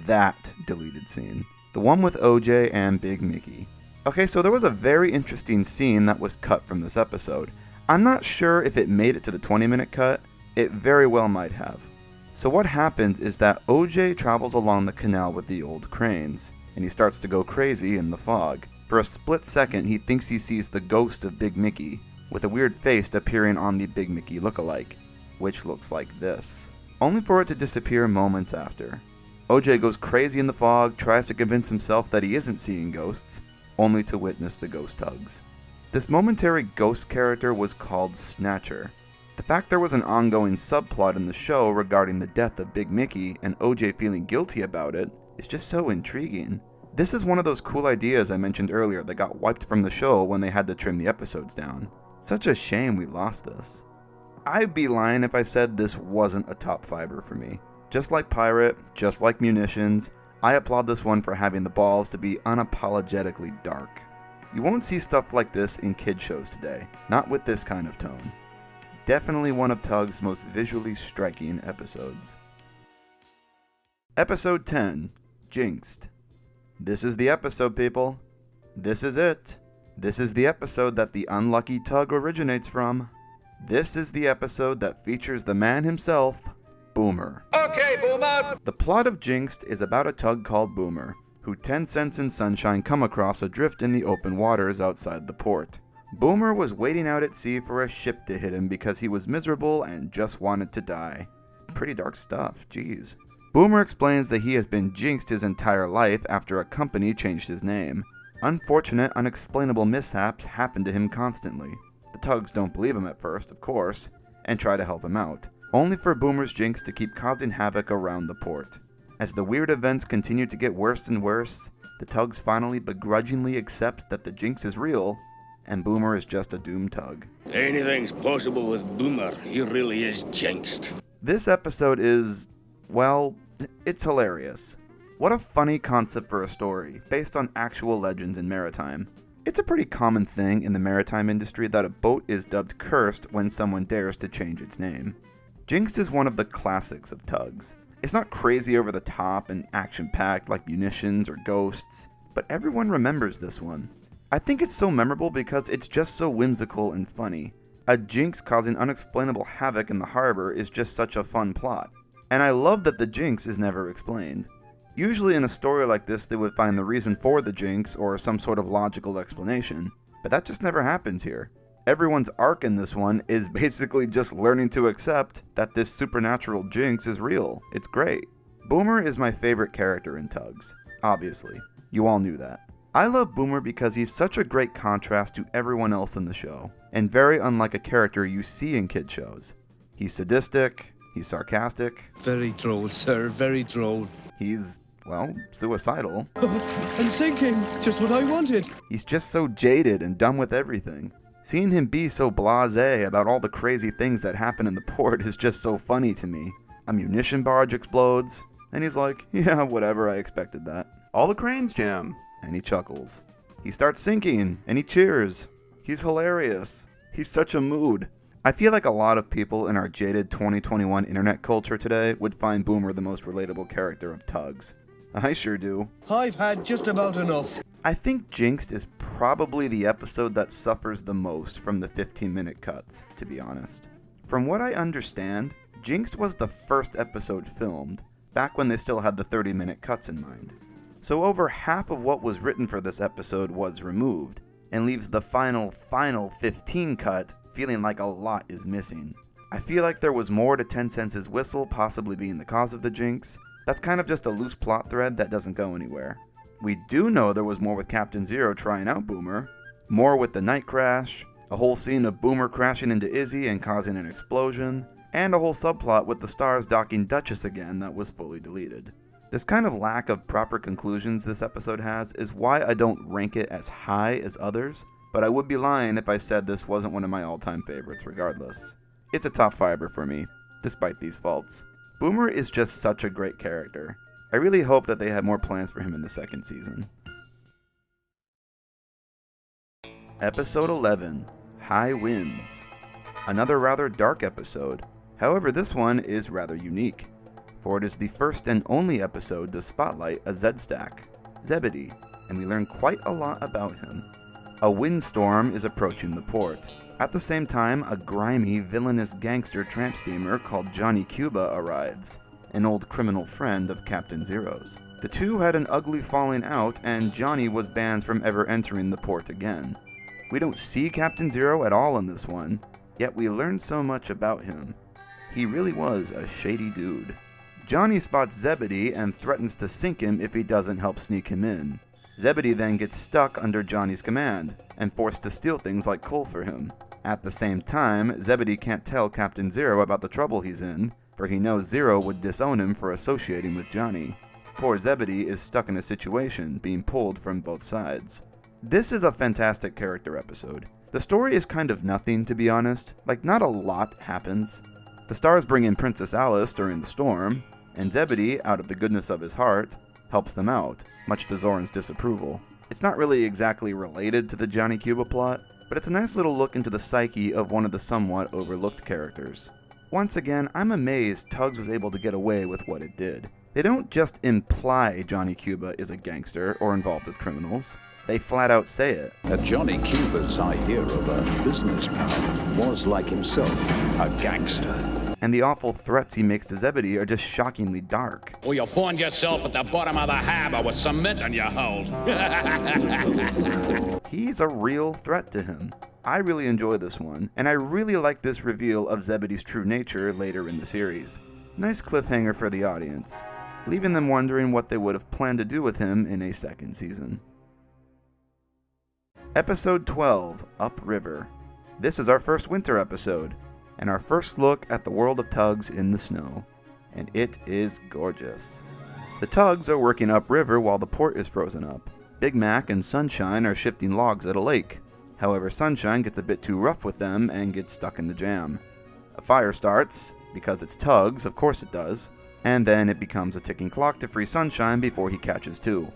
that deleted scene. The one with OJ and Big Mickey. Okay, so there was a very interesting scene that was cut from this episode. I'm not sure if it made it to the 20-minute cut. It very well might have. So what happens is that OJ travels along the canal with the old cranes, and he starts to go crazy in the fog. For a split second, he thinks he sees the ghost of Big Mickey, with a weird face appearing on the Big Mickey lookalike, which looks like this, only for it to disappear moments after. OJ goes crazy in the fog, tries to convince himself that he isn't seeing ghosts, only to witness the ghost Tugs. This momentary ghost character was called Snatcher. The fact there was an ongoing subplot in the show regarding the death of Big Mickey and OJ feeling guilty about it is just so intriguing. This is one of those cool ideas I mentioned earlier that got wiped from the show when they had to trim the episodes down. Such a shame we lost this. I'd be lying if I said this wasn't a top fiver for me. Just like Pirate, just like Munitions, I applaud this one for having the balls to be unapologetically dark. You won't see stuff like this in kid shows today, not with this kind of tone. Definitely one of Tugs' most visually striking episodes. Episode 10, Jinxed. This is the episode, people. This is it. This is the episode that the unlucky Tug originates from. This is the episode that features the man himself, Boomer. Okay, Boomer! The plot of Jinxed is about a Tug called Boomer, who 10 Cents and Sunshine come across adrift in the open waters outside the port. Boomer was waiting out at sea for a ship to hit him because he was miserable and just wanted to die. Pretty dark stuff, jeez. Boomer explains that he has been jinxed his entire life after a company changed his name. Unfortunate, unexplainable mishaps happen to him constantly. The Tugs don't believe him at first, of course, and try to help him out, only for Boomer's jinx to keep causing havoc around the port. As the weird events continue to get worse and worse, the Tugs finally begrudgingly accept that the jinx is real, and Boomer is just a doomed Tug. Anything's possible with Boomer. He really is jinxed. This episode is, well, it's hilarious. What a funny concept for a story, based on actual legends in maritime. It's a pretty common thing in the maritime industry that a boat is dubbed cursed when someone dares to change its name. Jinxed is one of the classics of Tugs. It's not crazy over the top and action-packed like Munitions or Ghosts, but everyone remembers this one. I think it's so memorable because it's just so whimsical and funny. A jinx causing unexplainable havoc in the harbor is just such a fun plot. And I love that the jinx is never explained. Usually in a story like this they would find the reason for the jinx or some sort of logical explanation, but that just never happens here. Everyone's arc in this one is basically just learning to accept that this supernatural jinx is real. It's great. Boomer is my favorite character in Tugs, obviously. You all knew that. I love Boomer because he's such a great contrast to everyone else in the show, and very unlike a character you see in kid shows. He's sadistic, he's sarcastic. Very droll, sir, very droll. He's, well, suicidal. I'm thinking, just what I wanted. He's just so jaded and done with everything. Seeing him be so blasé about all the crazy things that happen in the port is just so funny to me. A munition barge explodes, and he's like, yeah, whatever, I expected that. All the cranes jam, and he chuckles. He starts sinking, and he cheers. He's hilarious. He's such a mood. I feel like a lot of people in our jaded 2021 internet culture today would find Boomer the most relatable character of Tugs. I sure do. I've had just about enough. I think Jinxed is probably the episode that suffers the most from the 15-minute cuts, to be honest. From what I understand, Jinxed was the first episode filmed, back when they still had the 30-minute cuts in mind. So over half of what was written for this episode was removed, and leaves the final 15 cut feeling like a lot is missing. I feel like there was more to 10 Cents' whistle possibly being the cause of the jinx. That's kind of just a loose plot thread that doesn't go anywhere. We do know there was more with Captain Zero trying out Boomer, more with the night crash, a whole scene of Boomer crashing into Izzy and causing an explosion, and a whole subplot with the stars docking Duchess again that was fully deleted. This kind of lack of proper conclusions this episode has is why I don't rank it as high as others, but I would be lying if I said this wasn't one of my all-time favorites regardless. It's a top fiver for me, despite these faults. Boomer is just such a great character. I really hope that they have more plans for him in the second season. Episode 11, High Winds. Another rather dark episode. However, this one is rather unique, for it is the first and only episode to spotlight a Zed-stack, Zebedee, and we learn quite a lot about him. A windstorm is approaching the port. At the same time, a grimy, villainous gangster tramp steamer called Johnny Cuba arrives, an old criminal friend of Captain Zero's. The two had an ugly falling out, and Johnny was banned from ever entering the port again. We don't see Captain Zero at all in this one, yet we learn so much about him. He really was a shady dude. Johnny spots Zebedee and threatens to sink him if he doesn't help sneak him in. Zebedee then gets stuck under Johnny's command, and forced to steal things like coal for him. At the same time, Zebedee can't tell Captain Zero about the trouble he's in, for he knows Zero would disown him for associating with Johnny. Poor Zebedee is stuck in a situation, being pulled from both sides. This is a fantastic character episode. The story is kind of nothing, to be honest. Like, not a lot happens. The stars bring in Princess Alice during the storm, and Zebedee, out of the goodness of his heart, helps them out, much to Zoran's disapproval. It's not really exactly related to the Johnny Cuba plot, but it's a nice little look into the psyche of one of the somewhat overlooked characters. Once again, I'm amazed Tugs was able to get away with what it did. They don't just imply Johnny Cuba is a gangster or involved with criminals. They flat out say it. Johnny Cuba's idea of a business pal was, like himself, a gangster. And the awful threats he makes to Zebedee are just shockingly dark. Or you'll find yourself at the bottom of the harbour with cement on your hold. He's a real threat to him. I really enjoy this one, and I really like this reveal of Zebedee's true nature later in the series. Nice cliffhanger for the audience, leaving them wondering what they would have planned to do with him in a second season. Episode 12, Upriver. This is our first winter episode, and our first look at the world of Tugs in the snow, and it is gorgeous. The Tugs are working upriver while the port is frozen up. Big Mac and Sunshine are shifting logs at a lake. However, Sunshine gets a bit too rough with them and gets stuck in the jam. A fire starts, because it's Tugs, of course it does, and then it becomes a ticking clock to free Sunshine before he catches too.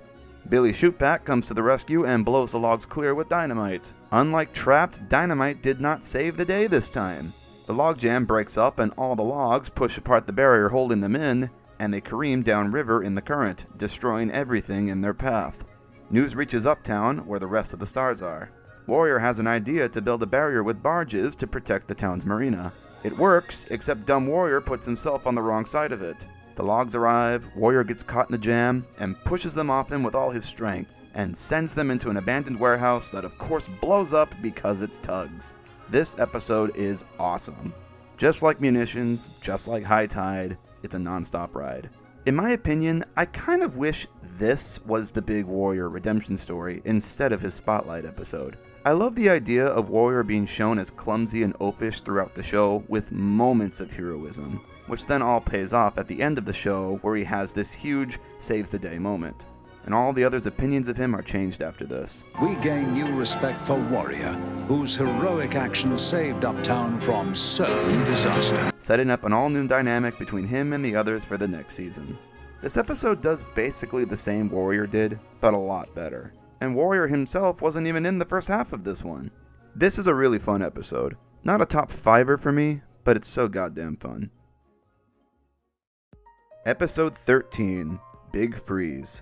Billy Shootback comes to the rescue and blows the logs clear with dynamite. Unlike Trapped, dynamite did not save the day this time. The logjam breaks up and all the logs push apart the barrier holding them in, and they careen downriver in the current, destroying everything in their path. News reaches Uptown, where the rest of the stars are. Warrior has an idea to build a barrier with barges to protect the town's marina. It works, except dumb Warrior puts himself on the wrong side of it. The logs arrive, Warrior gets caught in the jam, and pushes them off him with all his strength, and sends them into an abandoned warehouse that of course blows up because it's Tugs. This episode is awesome. Just like Munitions, just like High Tide, it's a non-stop ride. In my opinion, I kind of wish this was the big Warrior redemption story instead of his Spotlight episode. I love the idea of Warrior being shown as clumsy and oafish throughout the show with moments of heroism, which then all pays off at the end of the show where he has this huge saves the day moment. And all the others' opinions of him are changed after this. We gain new respect for Warrior, whose heroic action saved Uptown from certain disaster. Setting up an all-new dynamic between him and the others for the next season. This episode does basically the same Warrior did, but a lot better. And Warrior himself wasn't even in the first half of this one. This is a really fun episode. Not a top 5er for me, but it's so goddamn fun. Episode 13, Big Freeze.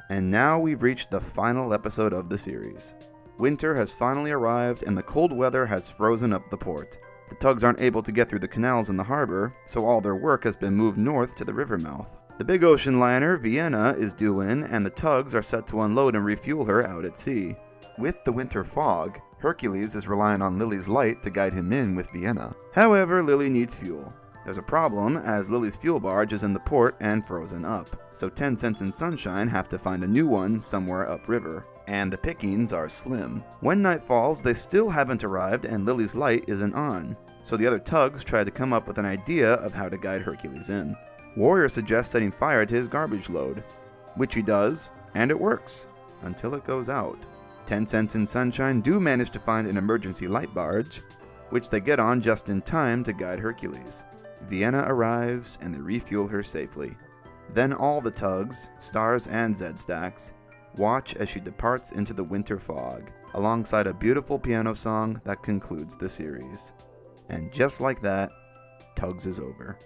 And now we've reached the final episode of the series. Winter has finally arrived and the cold weather has frozen up the port. The Tugs aren't able to get through the canals in the harbor, so all their work has been moved north to the river mouth. The big ocean liner, Vienna, is due in, and the Tugs are set to unload and refuel her out at sea. With the winter fog, Hercules is relying on Lily's light to guide him in with Vienna. However, Lily needs fuel. There's a problem, as Lily's fuel barge is in the port and frozen up, so 10 Cents and Sunshine have to find a new one somewhere upriver, and the pickings are slim. When night falls, they still haven't arrived and Lily's light isn't on, so the other Tugs try to come up with an idea of how to guide Hercules in. Warrior suggests setting fire to his garbage load, which he does, and it works, until it goes out. 10 Cents and Sunshine do manage to find an emergency light barge, which they get on just in time to guide Hercules. Vienna arrives and they refuel her safely. Then all the Tugs, Stars and Zed Stacks, watch as she departs into the winter fog. alongside a beautiful piano song that concludes the series. And just like that, Tugs is over.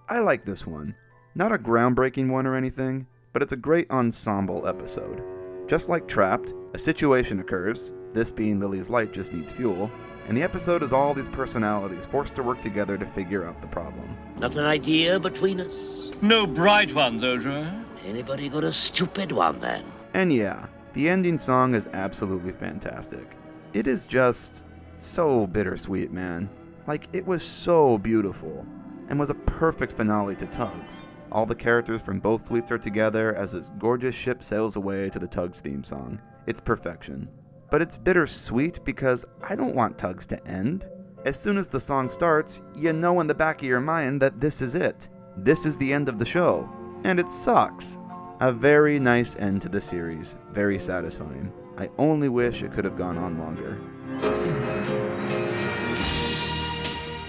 I like this one. Not a groundbreaking one or anything, but it's a great ensemble episode. Just like Trapped, a situation occurs, this being Lily's light just needs fuel, and the episode is all these personalities forced to work together to figure out the problem. Not an idea between us? No bright ones, Ozra. Anybody got a stupid one then? And yeah, the ending song is absolutely fantastic. It is just so bittersweet, man. Like, it was so beautiful, and was a perfect finale to Tugs. All the characters from both fleets are together as this gorgeous ship sails away to the Tugs theme song. It's perfection. But it's bittersweet because I don't want Tugs to end. As soon as the song starts, you know in the back of your mind that this is it. This is the end of the show. And it sucks. A very nice end to the series. Very satisfying. I only wish it could have gone on longer.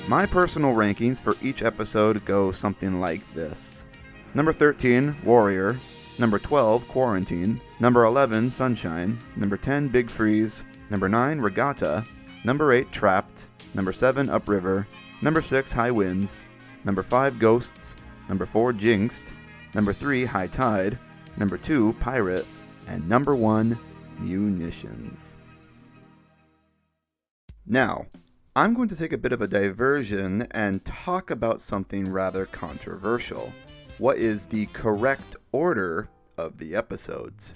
My personal rankings for each episode go something like this. Number 13, Warrior. Number 12, Quarantine. Number 11, Sunshine. Number 10, Big Freeze. Number 9, Regatta. Number 8, Trapped. Number 7, Upriver. Number 6, High Winds. Number 5, Ghosts. Number 4, Jinxed. Number 3, High Tide. Number 2, Pirate. And number 1, Munitions. Now, I'm going to take a bit of a diversion and talk about something rather controversial. What is the correct order of the episodes?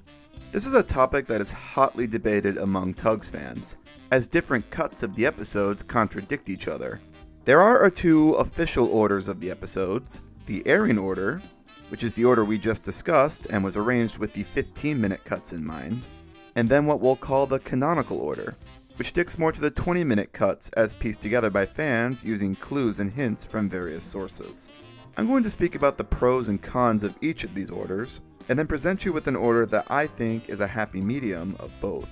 This is a topic that is hotly debated among Tugs fans, as different cuts of the episodes contradict each other. There are two official orders of the episodes: the airing order, which is the order we just discussed and was arranged with the 15-minute cuts in mind, and then what we'll call the canonical order, which sticks more to the 20-minute cuts as pieced together by fans using clues and hints from various sources. I'm going to speak about the pros and cons of each of these orders, and then present you with an order that I think is a happy medium of both.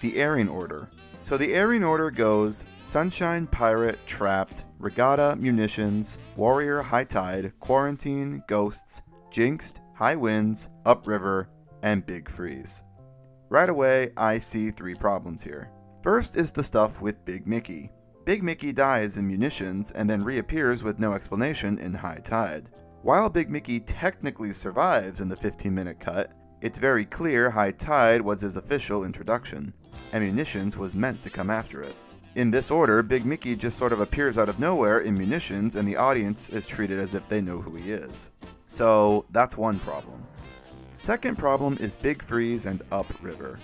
The airing order. So the airing order goes Sunshine, Pirate, Trapped, Regatta, Munitions, Warrior, High Tide, Quarantine, Ghosts, Jinxed, High Winds, Upriver, and Big Freeze. Right away, I see 3 problems here. First is the stuff with Big Mickey. Big Mickey dies in Munitions and then reappears with no explanation in High Tide. While Big Mickey technically survives in the 15-minute cut, it's very clear High Tide was his official introduction, and Munitions was meant to come after it. In this order, Big Mickey just sort of appears out of nowhere in Munitions and the audience is treated as if they know who he is. So that's one problem. Second problem is Big Freeze and Upriver.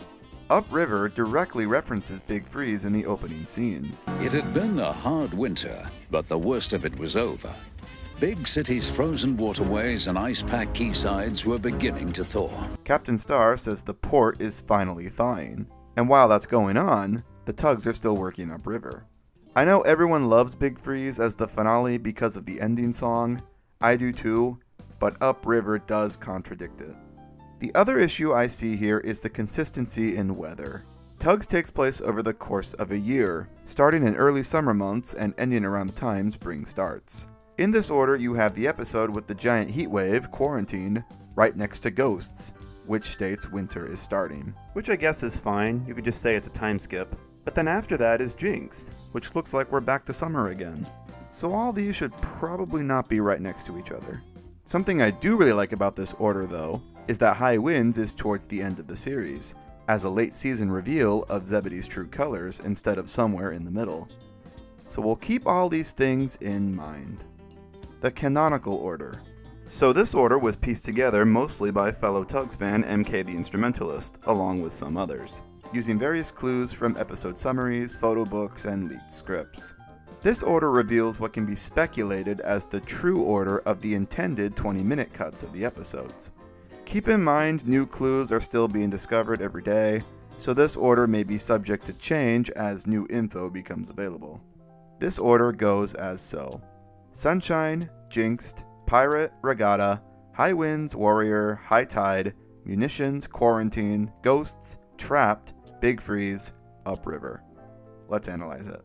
Upriver directly references Big Freeze in the opening scene. It had been a hard winter, but the worst of it was over. Big City's frozen waterways and ice-packed quaysides were beginning to thaw. Captain Star says the port is finally thawing, and while that's going on, the Tugs are still working upriver. I know everyone loves Big Freeze as the finale because of the ending song. I do too, but upriver does contradict it. The other issue I see here is the consistency in weather. Tugs takes place over the course of a year, starting in early summer months and ending around the time spring starts. In this order, you have the episode with the giant heat wave, Quarantine, right next to Ghosts, which states winter is starting. Which I guess is fine, you could just say it's a time skip. But then after that is Jinxed, which looks like we're back to summer again. So all these should probably not be right next to each other. Something I do really like about this order though, is that High Winds is towards the end of the series, as a late season reveal of Zebedee's true colors instead of somewhere in the middle. So we'll keep all these things in mind. The canonical order. So this order was pieced together mostly by fellow Tugs fan MKtheInstrumentalist, along with some others, using various clues from episode summaries, photo books, and leaked scripts. This order reveals what can be speculated as the true order of the intended 20-minute cuts of the episodes. Keep in mind, new clues are still being discovered every day, so this order may be subject to change as new info becomes available. This order goes as so: Sunshine, Jinxed, Pirate, Regatta, High Winds, Warrior, High Tide, Munitions, Quarantine, Ghosts, Trapped, Big Freeze, Upriver. Let's analyze it.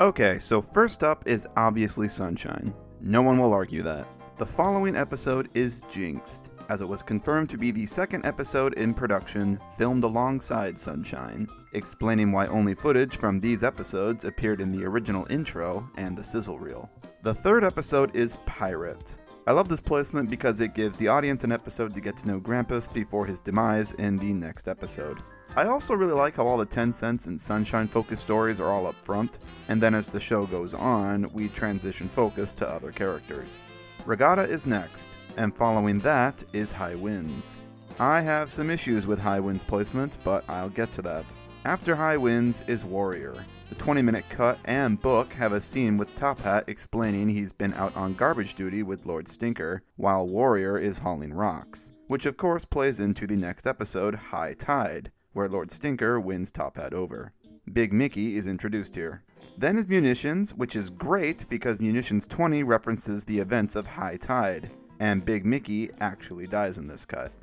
Okay, so first up is obviously Sunshine. No one will argue that. The following episode is Jinxed, as it was confirmed to be the second episode in production filmed alongside Sunshine, explaining why only footage from these episodes appeared in the original intro and the sizzle reel. The third episode is Pirate. I love this placement because it gives the audience an episode to get to know Grampus before his demise in the next episode. I also really like how all the 10 cents and Sunshine-focused stories are all up front, and then as the show goes on, we transition focus to other characters. Regatta is next, and following that is High Winds. I have some issues with High Winds placement, but I'll get to that. After High Winds is Warrior. The 20-minute cut and book have a scene with Top Hat explaining he's been out on garbage duty with Lord Stinker, while Warrior is hauling rocks, which of course plays into the next episode, High Tide, where Lord Stinker wins Top Hat over. Big Mickey is introduced here. Then is Munitions, which is great because Munitions 20 references the events of High Tide, and Big Mickey actually dies in this cut.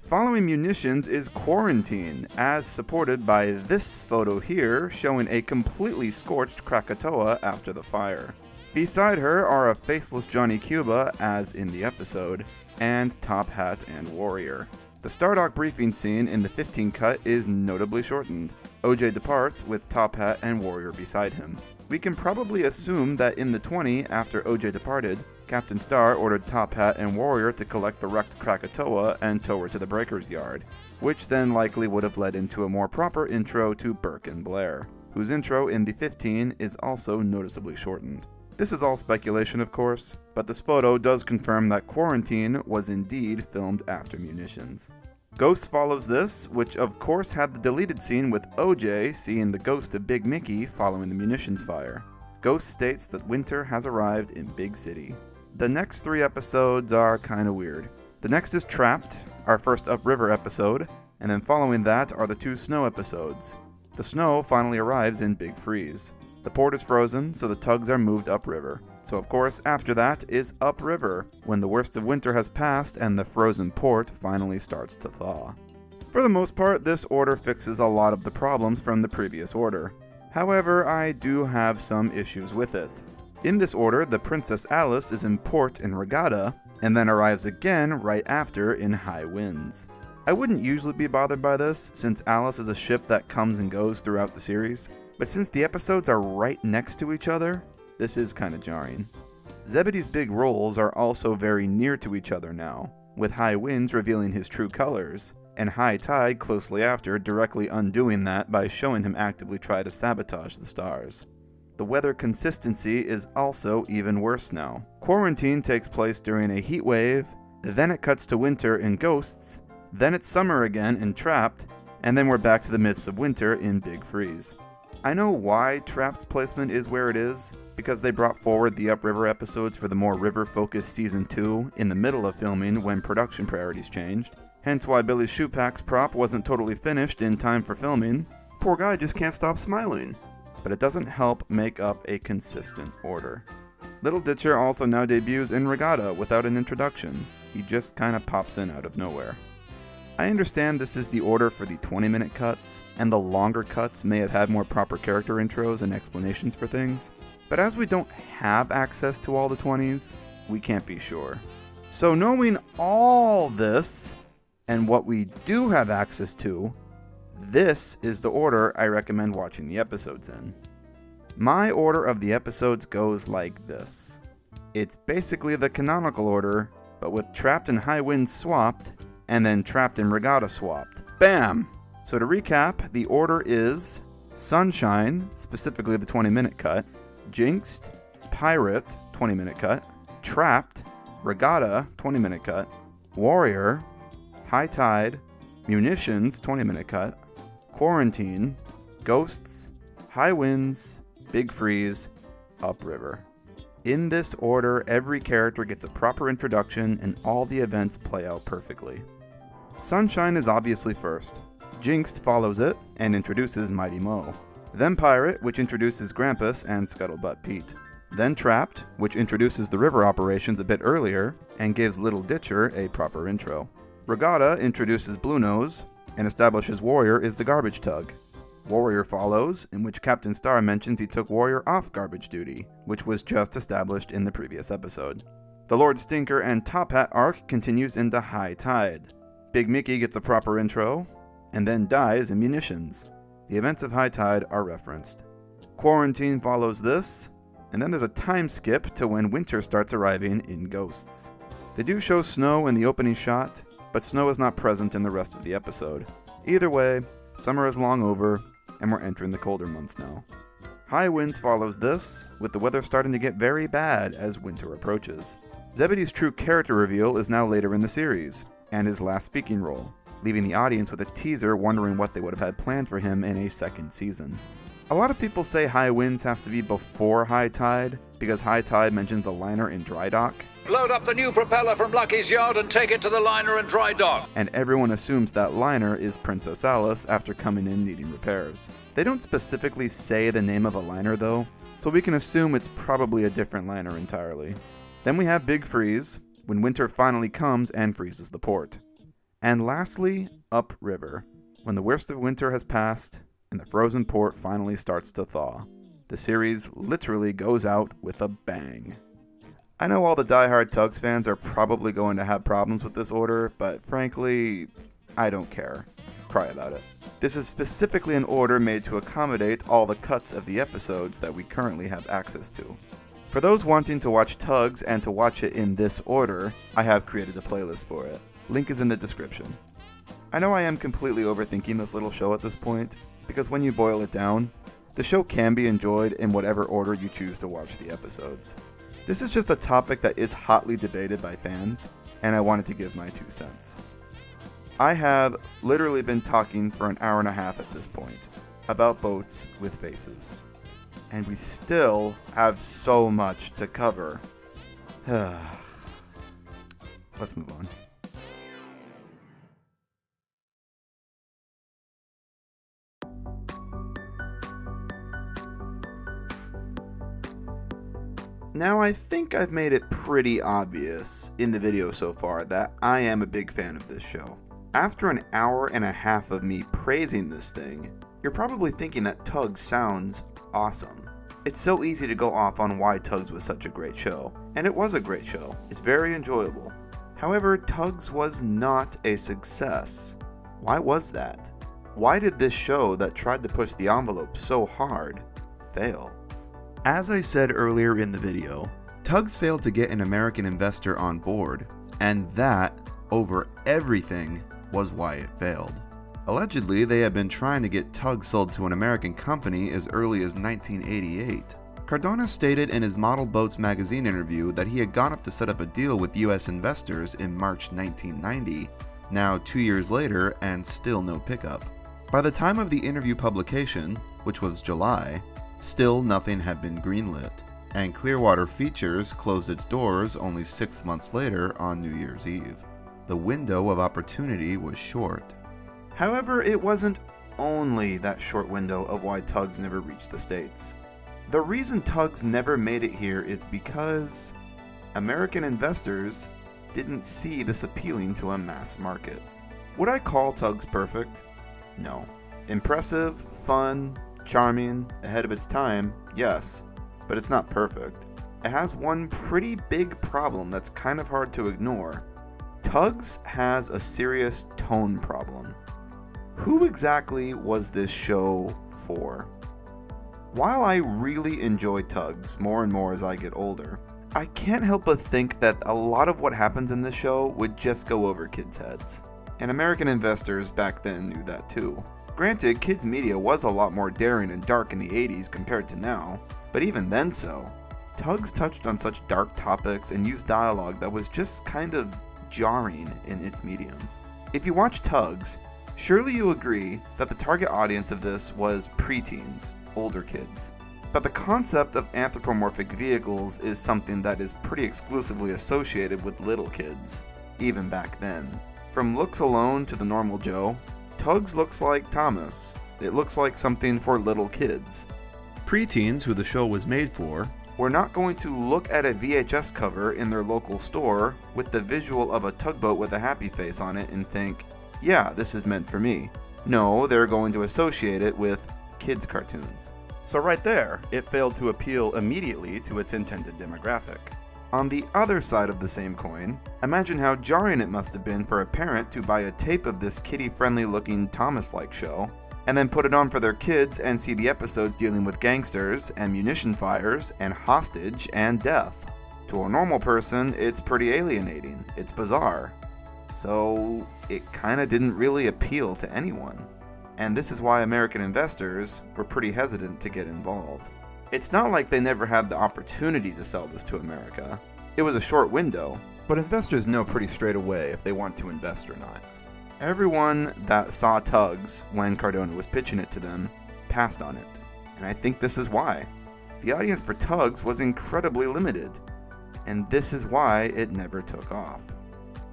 Following Munitions is Quarantine, as supported by this photo here showing a completely scorched Krakatoa after the fire. Beside her are a faceless Johnny Cuba, as in the episode, and Top Hat and Warrior. The Stardock briefing scene in the 15 cut is notably shortened. OJ departs with Top Hat and Warrior beside him. We can probably assume that in the 20, after OJ departed, Captain Star ordered Top Hat and Warrior to collect the wrecked Krakatoa and tow her to the Breaker's Yard, which then likely would have led into a more proper intro to Burke and Blair, whose intro in the 15 is also noticeably shortened. This is all speculation, of course, but this photo does confirm that Quarantine was indeed filmed after Munitions. Ghost follows this, which of course had the deleted scene with OJ seeing the ghost of Big Mickey following the munitions fire. Ghost states that winter has arrived in Big City. The next 3 episodes are kinda weird. The next is Trapped, our first upriver episode, and then following that are the 2 snow episodes. The snow finally arrives in Big Freeze. The port is frozen, so the tugs are moved upriver. So of course, after that is upriver, when the worst of winter has passed and the frozen port finally starts to thaw. For the most part, this order fixes a lot of the problems from the previous order. However, I do have some issues with it. In this order, the Princess Alice is in port in Regatta, and then arrives again right after in High Winds. I wouldn't usually be bothered by this, since Alice is a ship that comes and goes throughout the series, but since the episodes are right next to each other, this is kinda jarring. Zebedee's big roles are also very near to each other now, with High Winds revealing his true colors, and High Tide closely after directly undoing that by showing him actively try to sabotage the stars. The weather consistency is also even worse now. Quarantine takes place during a heat wave, then it cuts to winter in Ghosts, then it's summer again in Trapped, and then we're back to the midst of winter in Big Freeze. I know why Trapped placement is where it is, because they brought forward the upriver episodes for the more river-focused Season 2 in the middle of filming when production priorities changed, hence why Billy's Shoepacks prop wasn't totally finished in time for filming. Poor guy just can't stop smiling. But it doesn't help make up a consistent order. Little Ditcher also now debuts in Regatta without an introduction. He just kinda pops in out of nowhere. I understand this is the order for the 20-minute cuts, and the longer cuts may have had more proper character intros and explanations for things, but as we don't have access to all the 20s, we can't be sure. So knowing all this, and what we do have access to, this is the order I recommend watching the episodes in. My order of the episodes goes like this. It's basically the canonical order, but with Trapped and High Winds swapped, and then Trapped and Regatta swapped. Bam! So to recap, the order is Sunshine, specifically the 20-minute cut, Jinxed, Pirate, 20-minute cut, Trapped, Regatta, 20-minute cut, Warrior, High Tide, Munitions, 20-minute cut, Quarantine, Ghosts, High Winds, Big Freeze, Upriver. In this order, every character gets a proper introduction and all the events play out perfectly. Sunshine is obviously first. Jinxed follows it and introduces Mighty Mo. Then Pirate, which introduces Grampus and Scuttlebutt Pete. Then Trapped, which introduces the river operations a bit earlier and gives Little Ditcher a proper intro. Regatta introduces Bluenose and establishes Warrior is the garbage tug. Warrior follows, in which Captain Star mentions he took Warrior off garbage duty, which was just established in the previous episode. The Lord Stinker and Top Hat arc continues into High Tide. Big Mickey gets a proper intro, and then dies in munitions. The events of High Tide are referenced. Quarantine follows this, and then there's a time skip to when winter starts arriving in Ghosts. They do show snow in the opening shot, but snow is not present in the rest of the episode. Either way, summer is long over, and we're entering the colder months now. High Winds follows this, with the weather starting to get very bad as winter approaches. Zebedee's true character reveal is now later in the series, and his last speaking role, leaving the audience with a teaser wondering what they would have had planned for him in a second season. A lot of people say High Winds has to be before High Tide, because High Tide mentions a liner in dry dock. Load up the new propeller from Lucky's yard and take it to the liner and dry dock. And everyone assumes that liner is Princess Alice after coming in needing repairs. They don't specifically say the name of a liner though, so we can assume it's probably a different liner entirely. Then we have Big Freeze, when winter finally comes and freezes the port. And lastly, Upriver, when the worst of winter has passed and the frozen port finally starts to thaw. The series literally goes out with a bang. I know all the diehard Tugs fans are probably going to have problems with this order, but frankly, I don't care. Cry about it. This is specifically an order made to accommodate all the cuts of the episodes that we currently have access to. For those wanting to watch Tugs and to watch it in this order, I have created a playlist for it. Link is in the description. I know I am completely overthinking this little show at this point, because when you boil it down, the show can be enjoyed in whatever order you choose to watch the episodes. This is just a topic that is hotly debated by fans, and I wanted to give my 2 cents. I have literally been talking for an hour and a half at this point about boats with faces, and we still have so much to cover. Let's move on. Now, I think I've made it pretty obvious in the video so far that I am a big fan of this show. After an hour and a half of me praising this thing, you're probably thinking that Tugs sounds awesome. It's so easy to go off on why Tugs was such a great show, and it was a great show. It's very enjoyable. However, Tugs was not a success. Why was that? Why did this show that tried to push the envelope so hard fail? As I said earlier in the video, Tugs failed to get an American investor on board, and that, over everything, was why it failed. Allegedly, they had been trying to get Tugs sold to an American company as early as 1988. Cardona stated in his Model Boats magazine interview that he had gone up to set up a deal with US investors in March 1990, now 2 years later and still no pickup. By the time of the interview publication, which was July, still nothing had been greenlit, and Clearwater Features closed its doors only 6 months later on New Year's Eve. The window of opportunity was short. However, it wasn't only that short window of why Tugs never reached the States. The reason Tugs never made it here is because American investors didn't see this appealing to a mass market. Would I call Tugs perfect? No. Impressive, fun, charming, ahead of its time, yes, but it's not perfect. It has one pretty big problem that's kind of hard to ignore. Tugs has a serious tone problem. Who exactly was this show for? While I really enjoy Tugs more and more as I get older, I can't help but think that a lot of what happens in this show would just go over kids' heads. And American investors back then knew that too. Granted, kids' media was a lot more daring and dark in the 80s compared to now, but even then so. Tugs touched on such dark topics and used dialogue that was just kind of jarring in its medium. If you watch Tugs, surely you agree that the target audience of this was preteens, older kids. But the concept of anthropomorphic vehicles is something that is pretty exclusively associated with little kids, even back then. From looks alone to the normal Joe, Tugs looks like Thomas. It looks like something for little kids. Preteens, who the show was made for, were not going to look at a VHS cover in their local store with the visual of a tugboat with a happy face on it and think, yeah, this is meant for me. No, they're going to associate it with kids' cartoons. So right there, it failed to appeal immediately to its intended demographic. On the other side of the same coin, imagine how jarring it must have been for a parent to buy a tape of this kiddie-friendly looking Thomas-like show, and then put it on for their kids and see the episodes dealing with gangsters, ammunition fires, and hostage and death. To a normal person, it's pretty alienating, it's bizarre. So it kinda didn't really appeal to anyone. And this is why American investors were pretty hesitant to get involved. It's not like they never had the opportunity to sell this to America. It was a short window, but investors know pretty straight away if they want to invest or not. Everyone that saw Tugs when Cardona was pitching it to them passed on it, and I think this is why. The audience for Tugs was incredibly limited, and this is why it never took off.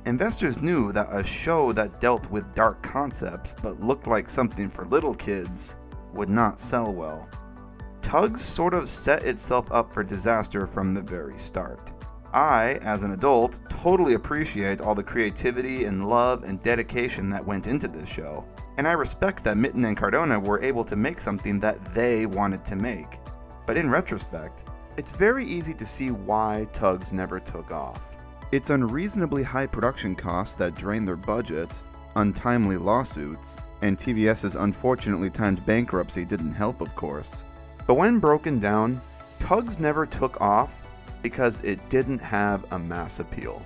Investors knew that a show that dealt with dark concepts but looked like something for little kids would not sell well. Tugs sort of set itself up for disaster from the very start. I, as an adult, totally appreciate all the creativity and love and dedication that went into this show, and I respect that Mitten and Cardona were able to make something that they wanted to make. But in retrospect, it's very easy to see why Tugs never took off. Its unreasonably high production costs that drained their budget, untimely lawsuits, and TVS's unfortunately timed bankruptcy didn't help, of course. But when broken down, Tugs never took off because it didn't have a mass appeal.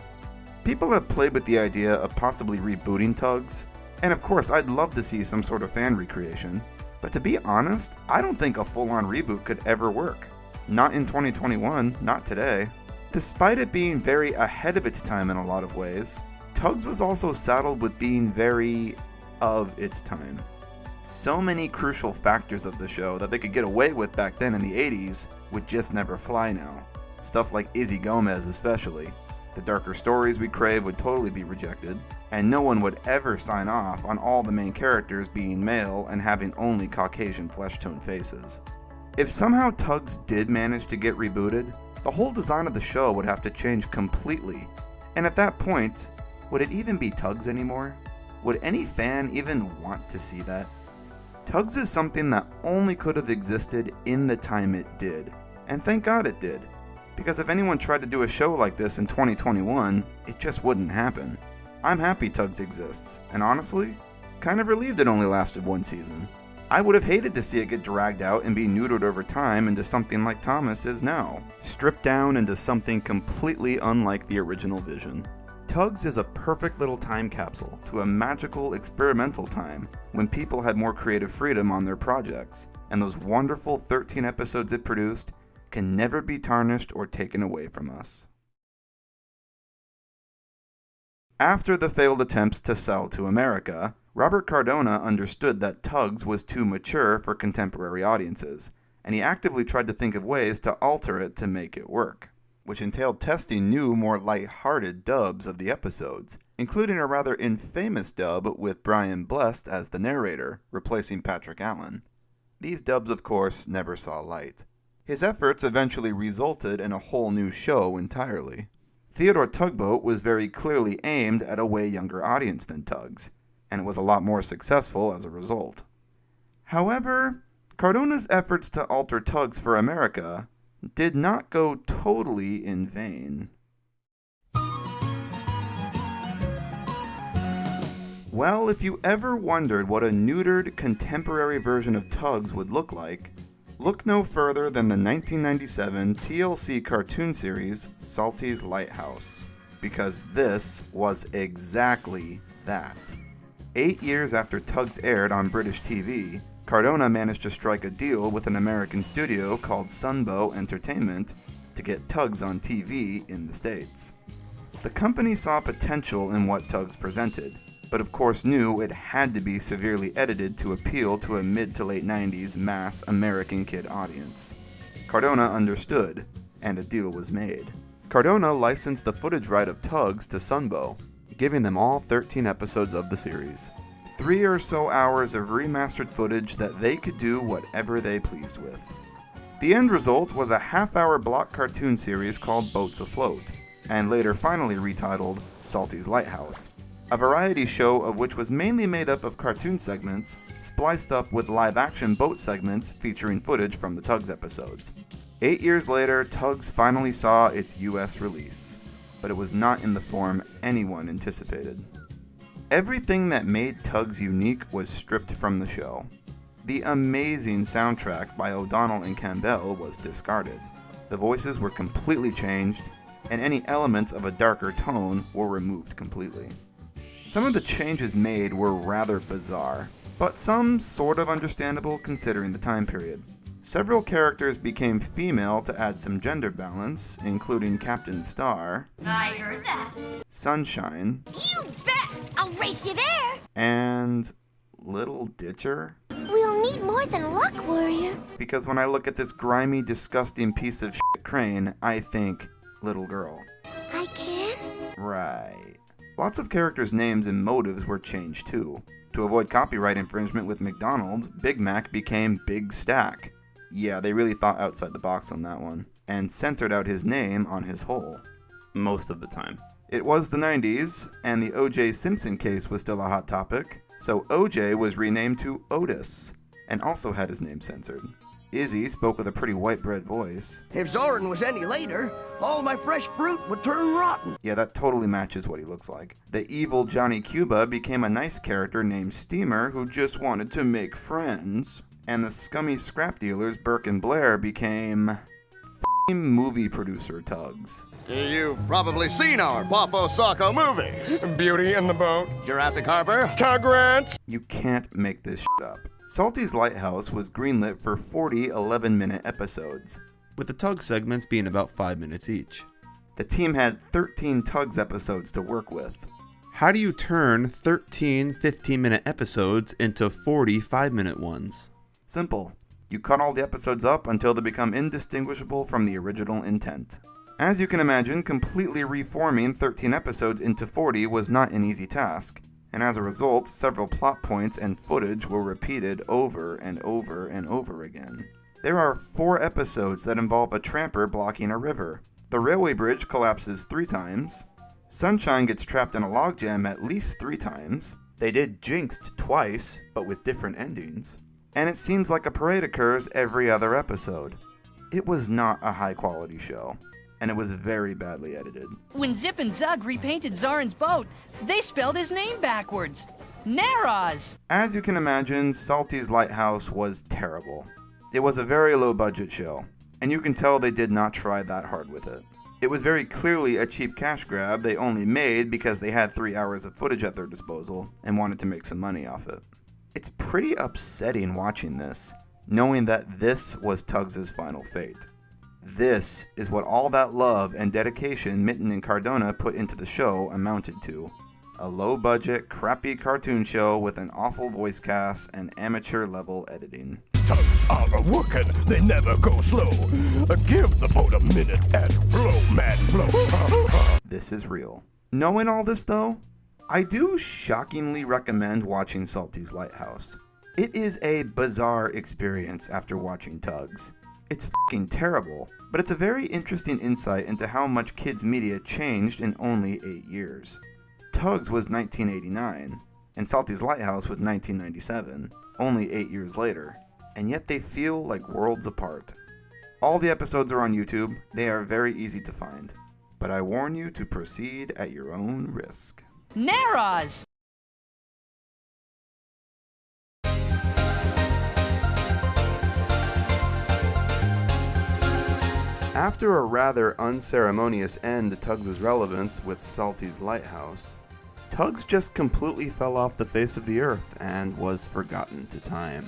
People have played with the idea of possibly rebooting Tugs, and of course I'd love to see some sort of fan recreation, but to be honest, I don't think a full-on reboot could ever work. Not in 2021, not today. Despite it being very ahead of its time in a lot of ways, Tugs was also saddled with being very of its time. So many crucial factors of the show that they could get away with back then in the 80s would just never fly now. Stuff like Izzy Gomez especially. The darker stories we crave would totally be rejected, and no one would ever sign off on all the main characters being male and having only Caucasian flesh-tone faces. If somehow Tugs did manage to get rebooted, the whole design of the show would have to change completely, and at that point, would it even be Tugs anymore? Would any fan even want to see that? Tugs is something that only could have existed in the time it did, and thank God it did, because if anyone tried to do a show like this in 2021, it just wouldn't happen. I'm happy Tugs exists, and honestly, kind of relieved it only lasted one season. I would have hated to see it get dragged out and be neutered over time into something like Thomas is now, stripped down into something completely unlike the original vision. Tugs is a perfect little time capsule to a magical experimental time when people had more creative freedom on their projects, and those wonderful 13 episodes it produced can never be tarnished or taken away from us. After the failed attempts to sell to America, Robert Cardona understood that Tugs was too mature for contemporary audiences, and he actively tried to think of ways to alter it to make it work, which entailed testing new, more light-hearted dubs of the episodes, including a rather infamous dub with Brian Blessed as the narrator, replacing Patrick Allen. These dubs, of course, never saw light. His efforts eventually resulted in a whole new show entirely. Theodore Tugboat was very clearly aimed at a way younger audience than Tugs, and it was a lot more successful as a result. However, Cardona's efforts to alter Tugs for America did not go totally in vain. Well, if you ever wondered what a neutered contemporary version of Tugs would look like, look no further than the 1997 TLC cartoon series Salty's Lighthouse, because this was exactly that. 8 years after Tugs aired on British TV, Cardona managed to strike a deal with an American studio called Sunbow Entertainment to get Tugs on TV in the States. The company saw potential in what Tugs presented, but of course knew it had to be severely edited to appeal to a mid to late 90s mass American kid audience. Cardona understood, and a deal was made. Cardona licensed the footage right of Tugs to Sunbow, giving them all 13 episodes of the series. 3 or so hours of remastered footage that they could do whatever they pleased with. The end result was a half-hour block cartoon series called Boats Afloat, and later finally retitled Salty's Lighthouse, a variety show of which was mainly made up of cartoon segments, spliced up with live-action boat segments featuring footage from the Tugs episodes. 8 years later, Tugs finally saw its US release, but it was not in the form anyone anticipated. Everything that made Tugs unique was stripped from the show. The amazing soundtrack by O'Donnell and Campbell was discarded. The voices were completely changed, and any elements of a darker tone were removed completely. Some of the changes made were rather bizarre, but some sort of understandable considering the time period. Several characters became female to add some gender balance, including Captain Star, I heard that. Sunshine, You bet! I'll race you there! and Little Ditcher. We'll need more than luck, warrior. Because when I look at this grimy, disgusting piece of shit crane, I think little girl. I can? Right. Lots of characters' names and motives were changed too. To avoid copyright infringement with McDonald's, Big Mac became Big Stack. Yeah, they really thought outside the box on that one, and censored out his name on his hole. Most of the time. It was the 90s, and the O.J. Simpson case was still a hot topic, so O.J. was renamed to Otis, and also had his name censored. Izzy spoke with a pretty white bread voice. If Zoran was any later, all my fresh fruit would turn rotten. Yeah, that totally matches what he looks like. The evil Johnny Cuba became a nice character named Steamer who just wanted to make friends. And the scummy scrap dealers Burke and Blair became f***ing movie producer Tugs. You've probably seen our Poffo Socko movies. Beauty and the Boat, Jurassic Harbor, Tug Rants. You can't make this shit up. Salty's Lighthouse was greenlit for 40 11-minute episodes, with the Tug segments being about 5 minutes each. The team had 13 Tugs episodes to work with. How do you turn 13 15-minute episodes into 40 5-minute ones? Simple. You cut all the episodes up until they become indistinguishable from the original intent. As you can imagine, completely reforming 13 episodes into 40 was not an easy task, and as a result, several plot points and footage were repeated over and over and over again. There are 4 episodes that involve a tramper blocking a river. The railway bridge collapses 3 times. Sunshine gets trapped in a logjam at least 3 times. They did Jinxed twice, but with different endings. And it seems like a parade occurs every other episode. It was not a high-quality show, and it was very badly edited. When Zip and Zug repainted Zoran's boat, they spelled his name backwards. Naraz! As you can imagine, Salty's Lighthouse was terrible. It was a very low-budget show, and you can tell they did not try that hard with it. It was very clearly a cheap cash grab they only made because they had 3 hours of footage at their disposal and wanted to make some money off it. It's pretty upsetting watching this, knowing that this was Tugs' final fate. This is what all that love and dedication Mitten and Cardona put into the show amounted to. A low-budget, crappy cartoon show with an awful voice cast and amateur-level editing. Tugs are working, they never go slow. Give the boat a minute and blow, man, blow. This is real. Knowing all this, though, I do shockingly recommend watching Salty's Lighthouse. It is a bizarre experience after watching Tugs. It's f***ing terrible, but it's a very interesting insight into how much kids' media changed in only 8 years. Tugs was 1989, and Salty's Lighthouse was 1997, only 8 years later, and yet they feel like worlds apart. All the episodes are on YouTube, they are very easy to find, but I warn you to proceed at your own risk. Naraz! After a rather unceremonious end to Tugs' relevance with Salty's Lighthouse, Tugs just completely fell off the face of the earth and was forgotten to time.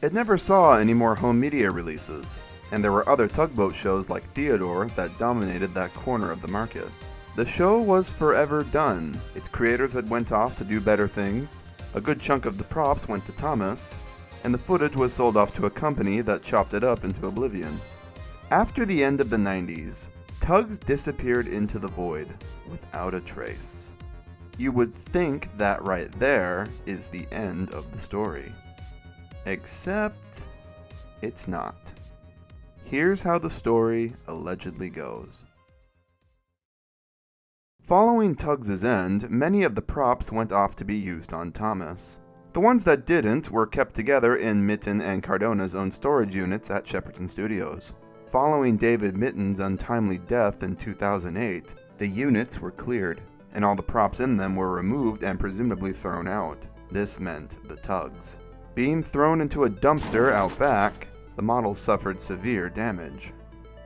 It never saw any more home media releases, and there were other tugboat shows like Theodore that dominated that corner of the market. The show was forever done. Its creators had went off to do better things, a good chunk of the props went to Thomas, and the footage was sold off to a company that chopped it up into oblivion. After the end of the 90s, Tugs disappeared into the void without a trace. You would think that right there is the end of the story. Except, it's not. Here's how the story allegedly goes. Following Tugs' end, many of the props went off to be used on Thomas. The ones that didn't were kept together in Mitten and Cardona's own storage units at Shepperton Studios. Following David Mitten's untimely death in 2008, the units were cleared, and all the props in them were removed and presumably thrown out. This meant the Tugs. Being thrown into a dumpster out back, the models suffered severe damage.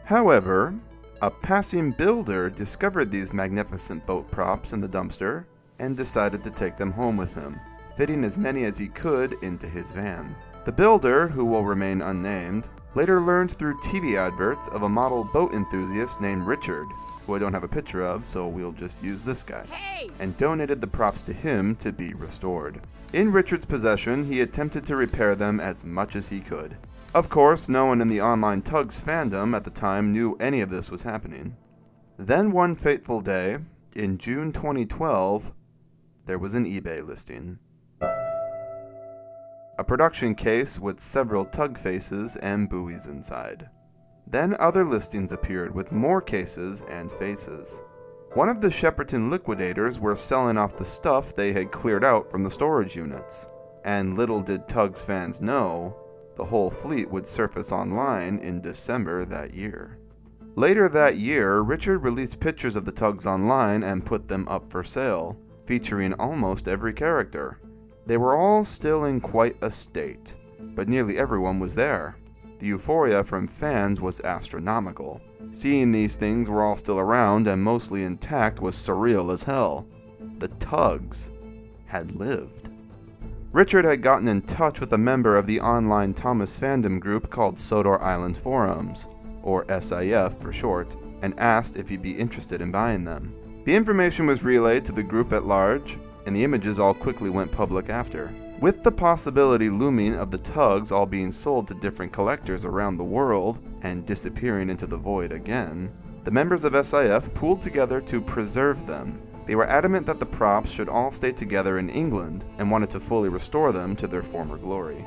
However, a passing builder discovered these magnificent boat props in the dumpster and decided to take them home with him, fitting as many as he could into his van. The builder, who will remain unnamed, later learned through TV adverts of a model boat enthusiast named Richard, who I don't have a picture of, so we'll just use this guy, and donated the props to him to be restored. In Richard's possession, he attempted to repair them as much as he could. Of course, no one in the online Tugs fandom at the time knew any of this was happening. Then one fateful day, in June 2012, there was an eBay listing. A production case with several tug faces and buoys inside. Then other listings appeared with more cases and faces. One of the Shepperton liquidators were selling off the stuff they had cleared out from the storage units. And little did Tugs fans know, the whole fleet would surface online in December that year. Later that year, Richard released pictures of the Tugs online and put them up for sale, featuring almost every character. They were all still in quite a state, but nearly everyone was there. The euphoria from fans was astronomical. Seeing these things were all still around and mostly intact was surreal as hell. The Tugs had lived. Richard had gotten in touch with a member of the online Thomas fandom group called Sodor Island Forums, or SIF for short, and asked if he'd be interested in buying them. The information was relayed to the group at large, and the images all quickly went public after. With the possibility looming of the Tugs all being sold to different collectors around the world and disappearing into the void again, the members of SIF pooled together to preserve them. They were adamant that the props should all stay together in England and wanted to fully restore them to their former glory.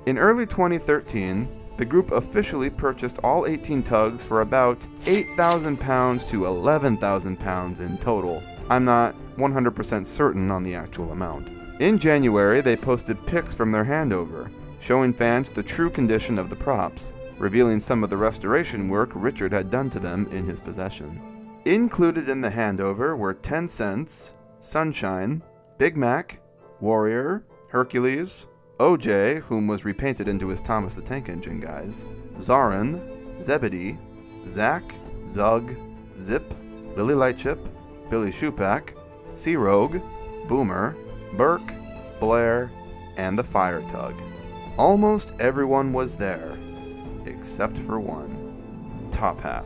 In early 2013, the group officially purchased all 18 Tugs for about £8,000 to £11,000 in total. I'm not 100% certain on the actual amount. In January, they posted pics from their handover, showing fans the true condition of the props, revealing some of the restoration work Richard had done to them in his possession. Included in the handover were 10 Cents, Sunshine, Big Mac, Warrior, Hercules, OJ, whom was repainted into his Thomas the Tank Engine guise, Zarin, Zebedee, Zack, Zug, Zip, Lily Lightship, Billy Shupak, Sea Rogue, Boomer, Burke, Blair, and the Fire Tug. Almost everyone was there, except for one, Top Hat.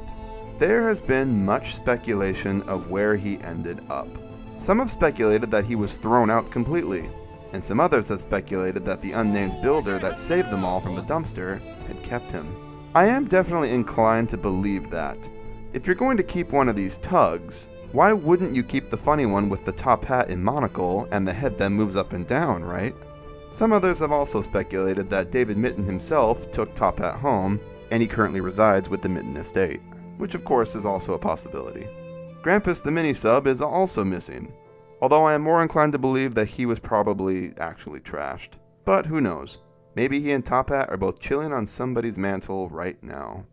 There has been much speculation of where he ended up. Some have speculated that he was thrown out completely, and some others have speculated that the unnamed builder that saved them all from the dumpster had kept him. I am definitely inclined to believe that. If you're going to keep one of these Tugs, why wouldn't you keep the funny one with the top hat and monocle and the head that moves up and down, right? Some others have also speculated that David Mitten himself took Top Hat home, and he currently resides with the Mitten estate, which of course is also a possibility. Grampus the mini-sub is also missing, although I am more inclined to believe that he was probably actually trashed. But who knows? Maybe he and Top Hat are both chilling on somebody's mantle right now.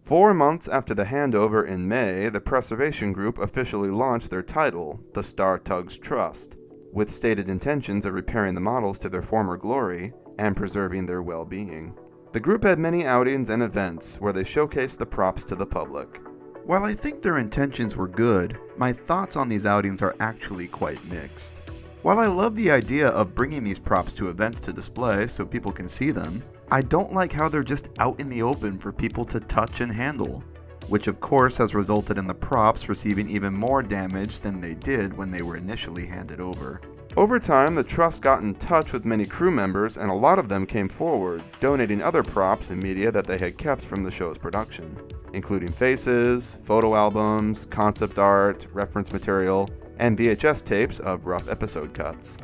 4 months after the handover in May, the Preservation Group officially launched their title, the Star Tugs Trust, with stated intentions of repairing the models to their former glory and preserving their well-being. The group had many outings and events where they showcased the props to the public. While I think their intentions were good, my thoughts on these outings are actually quite mixed. While I love the idea of bringing these props to events to display so people can see them, I don't like how they're just out in the open for people to touch and handle, which of course has resulted in the props receiving even more damage than they did when they were initially handed over. Over time, the Trust got in touch with many crew members, and a lot of them came forward, donating other props and media that they had kept from the show's production, including faces, photo albums, concept art, reference material, and VHS tapes of rough episode cuts.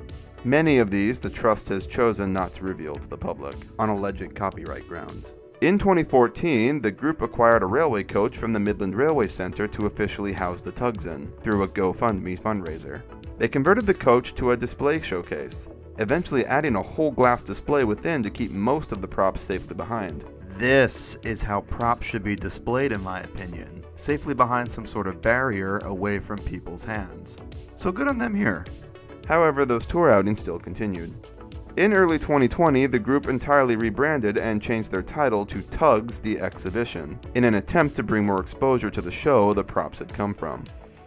Many of these the Trust has chosen not to reveal to the public, on alleged copyright grounds. In 2014, the group acquired a railway coach from the Midland Railway Centre to officially house the Tugs in, through a GoFundMe fundraiser. They converted the coach to a display showcase, eventually adding a whole glass display within to keep most of the props safely behind. This is how props should be displayed in my opinion, safely behind some sort of barrier away from people's hands. So good on them here. However, those tour outings still continued. In early 2020, the group entirely rebranded and changed their title to Tugs the Exhibition, in an attempt to bring more exposure to the show the props had come from.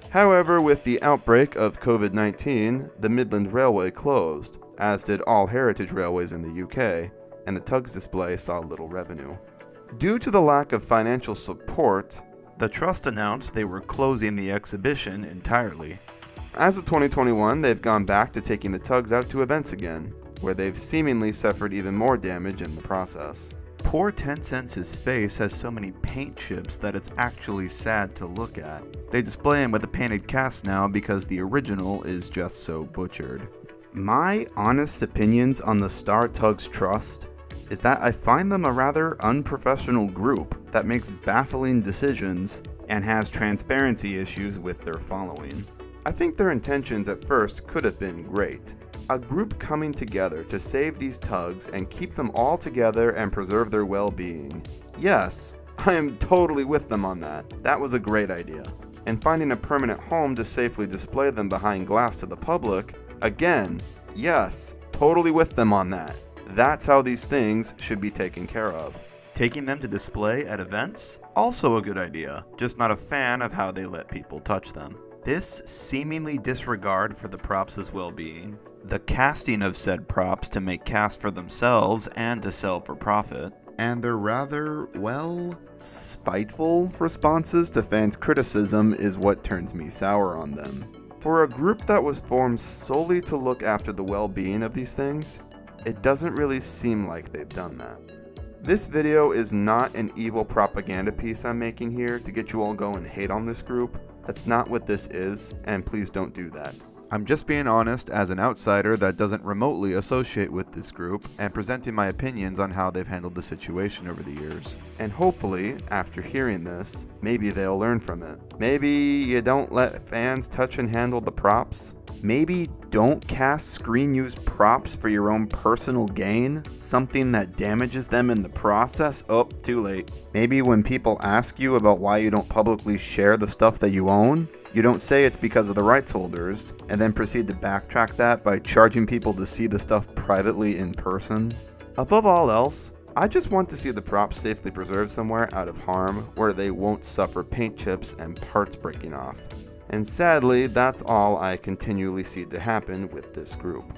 However, with the outbreak of COVID-19, the Midland Railway closed, as did all heritage railways in the UK, and the Tugs display saw little revenue. Due to the lack of financial support, the Trust announced they were closing the exhibition entirely. As of 2021, they've gone back to taking the Tugs out to events again, where they've seemingly suffered even more damage in the process. Poor 10 Cents' face has so many paint chips that it's actually sad to look at. They display him with a painted cast now because the original is just so butchered. My honest opinions on the Star Tugs Trust is that I find them a rather unprofessional group that makes baffling decisions and has transparency issues with their following. I think their intentions at first could have been great. A group coming together to save these Tugs and keep them all together and preserve their well-being. Yes, I am totally with them on that. That was a great idea. And finding a permanent home to safely display them behind glass to the public, again, yes, totally with them on that. That's how these things should be taken care of. Taking them to display at events? Also a good idea, just not a fan of how they let people touch them. This seemingly disregard for the props' well-being, the casting of said props to make casts for themselves and to sell for profit, and their rather, well, spiteful responses to fans' criticism is what turns me sour on them. For a group that was formed solely to look after the well-being of these things, it doesn't really seem like they've done that. This video is not an evil propaganda piece I'm making here to get you all go and hate on this group. That's not what this is, and please don't do that. I'm just being honest as an outsider that doesn't remotely associate with this group and presenting my opinions on how they've handled the situation over the years. And hopefully, after hearing this, maybe they'll learn from it. Maybe you don't let fans touch and handle the props. Maybe don't cast screen-used props for your own personal gain, something that damages them in the process. Oh, too late. Maybe when people ask you about why you don't publicly share the stuff that you own, you don't say it's because of the rights holders, and then proceed to backtrack that by charging people to see the stuff privately in person. Above all else, I just want to see the props safely preserved somewhere out of harm where they won't suffer paint chips and parts breaking off. And sadly, that's all I continually see to happen with this group.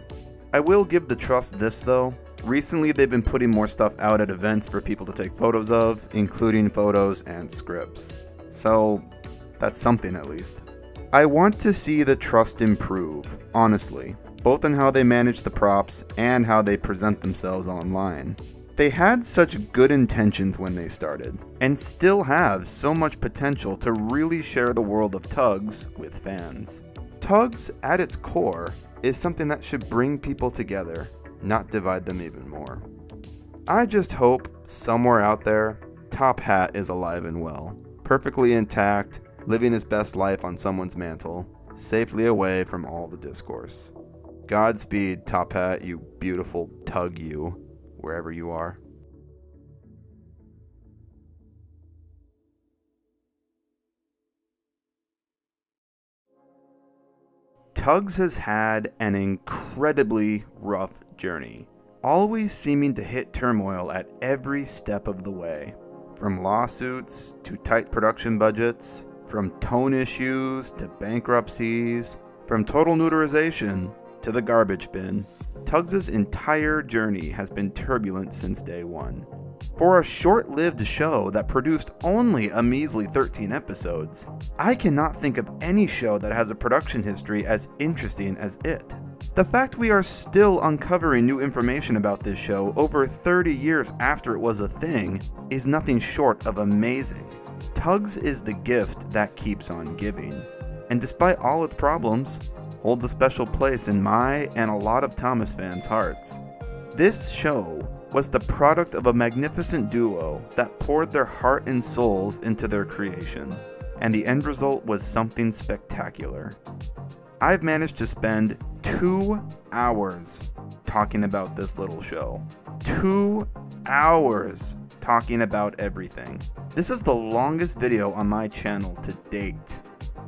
I will give the Trust this though. Recently they've been putting more stuff out at events for people to take photos of, including photos and scripts. So that's something at least. I want to see the Trust improve, honestly, both in how they manage the props and how they present themselves online. They had such good intentions when they started, and still have so much potential to really share the world of Tugs with fans. Tugs, at its core, is something that should bring people together, not divide them even more. I just hope, somewhere out there, Top Hat is alive and well, perfectly intact, living his best life on someone's mantle, safely away from all the discourse. Godspeed, Top Hat, you beautiful Tug you, wherever you are. Tugs has had an incredibly rough journey, always seeming to hit turmoil at every step of the way. From lawsuits to tight production budgets, from tone issues to bankruptcies, from total neuterization to the garbage bin, Tugs' entire journey has been turbulent since day one. For a short-lived show that produced only a measly 13 episodes, I cannot think of any show that has a production history as interesting as it. The fact we are still uncovering new information about this show over 30 years after it was a thing is nothing short of amazing. Tugs is the gift that keeps on giving, and despite all its problems, holds a special place in my and a lot of Thomas fans' hearts. This show was the product of a magnificent duo that poured their heart and souls into their creation, and the end result was something spectacular. I've managed to spend 2 hours talking about this little show. 2 hours talking about everything. This is the longest video on my channel to date.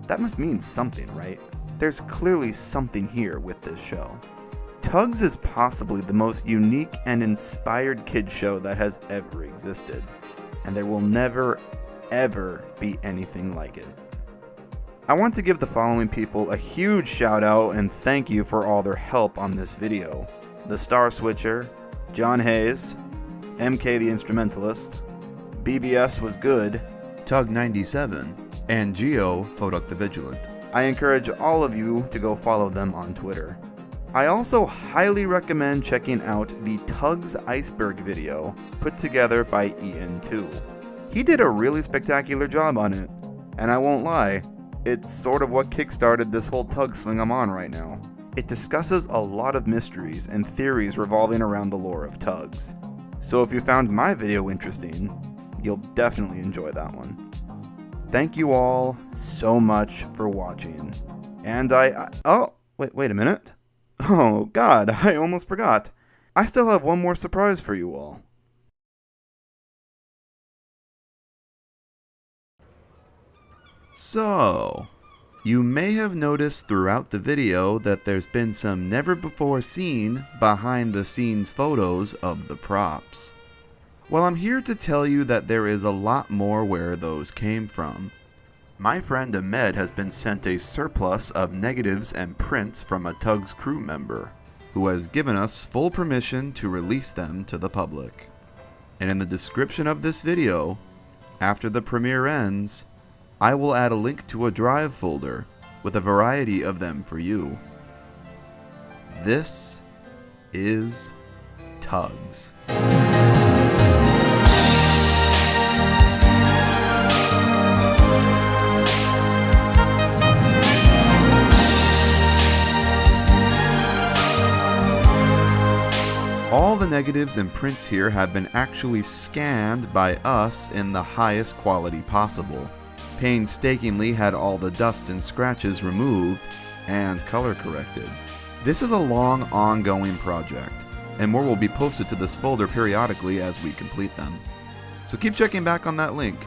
That must mean something, right? There's clearly something here with this show. Tugs is possibly the most unique and inspired kids show that has ever existed, and there will never, ever be anything like it. I want to give the following people a huge shout out and thank you for all their help on this video. The Star Switcher, John Hayes, MKtheInstrumentalist, BvSwasGood, Tug97, and Geo PhoduckTheVigilant. I encourage all of you to go follow them on Twitter. I also highly recommend checking out the Tugs Iceberg video put together by Ian2. He did a really spectacular job on it, and I won't lie, it's sort of what kickstarted this whole Tug swing I'm on right now. It discusses a lot of mysteries and theories revolving around the lore of Tugs. So if you found my video interesting, you'll definitely enjoy that one. Thank you all so much for watching. And oh, wait a minute. Oh god, I almost forgot. I still have one more surprise for you all. So, you may have noticed throughout the video that there's been some never-before-seen behind-the-scenes photos of the props. Well, I'm here to tell you that there is a lot more where those came from. My friend Ahmed has been sent a surplus of negatives and prints from a Tugs crew member, who has given us full permission to release them to the public. And in the description of this video, after the premiere ends, I will add a link to a drive folder with a variety of them for you. This is Tugs. All the negatives and prints here have been actually scanned by us in the highest quality possible. Painstakingly had all the dust and scratches removed and color corrected. This is a long ongoing project, and more will be posted to this folder periodically as we complete them. So keep checking back on that link,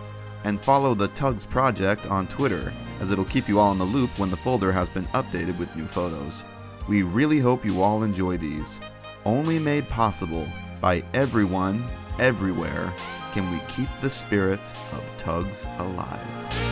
and follow the Tugs project on Twitter, as it'll keep you all in the loop when the folder has been updated with new photos. We really hope you all enjoy these. Only made possible by everyone, everywhere, can we keep the spirit of Tugs alive.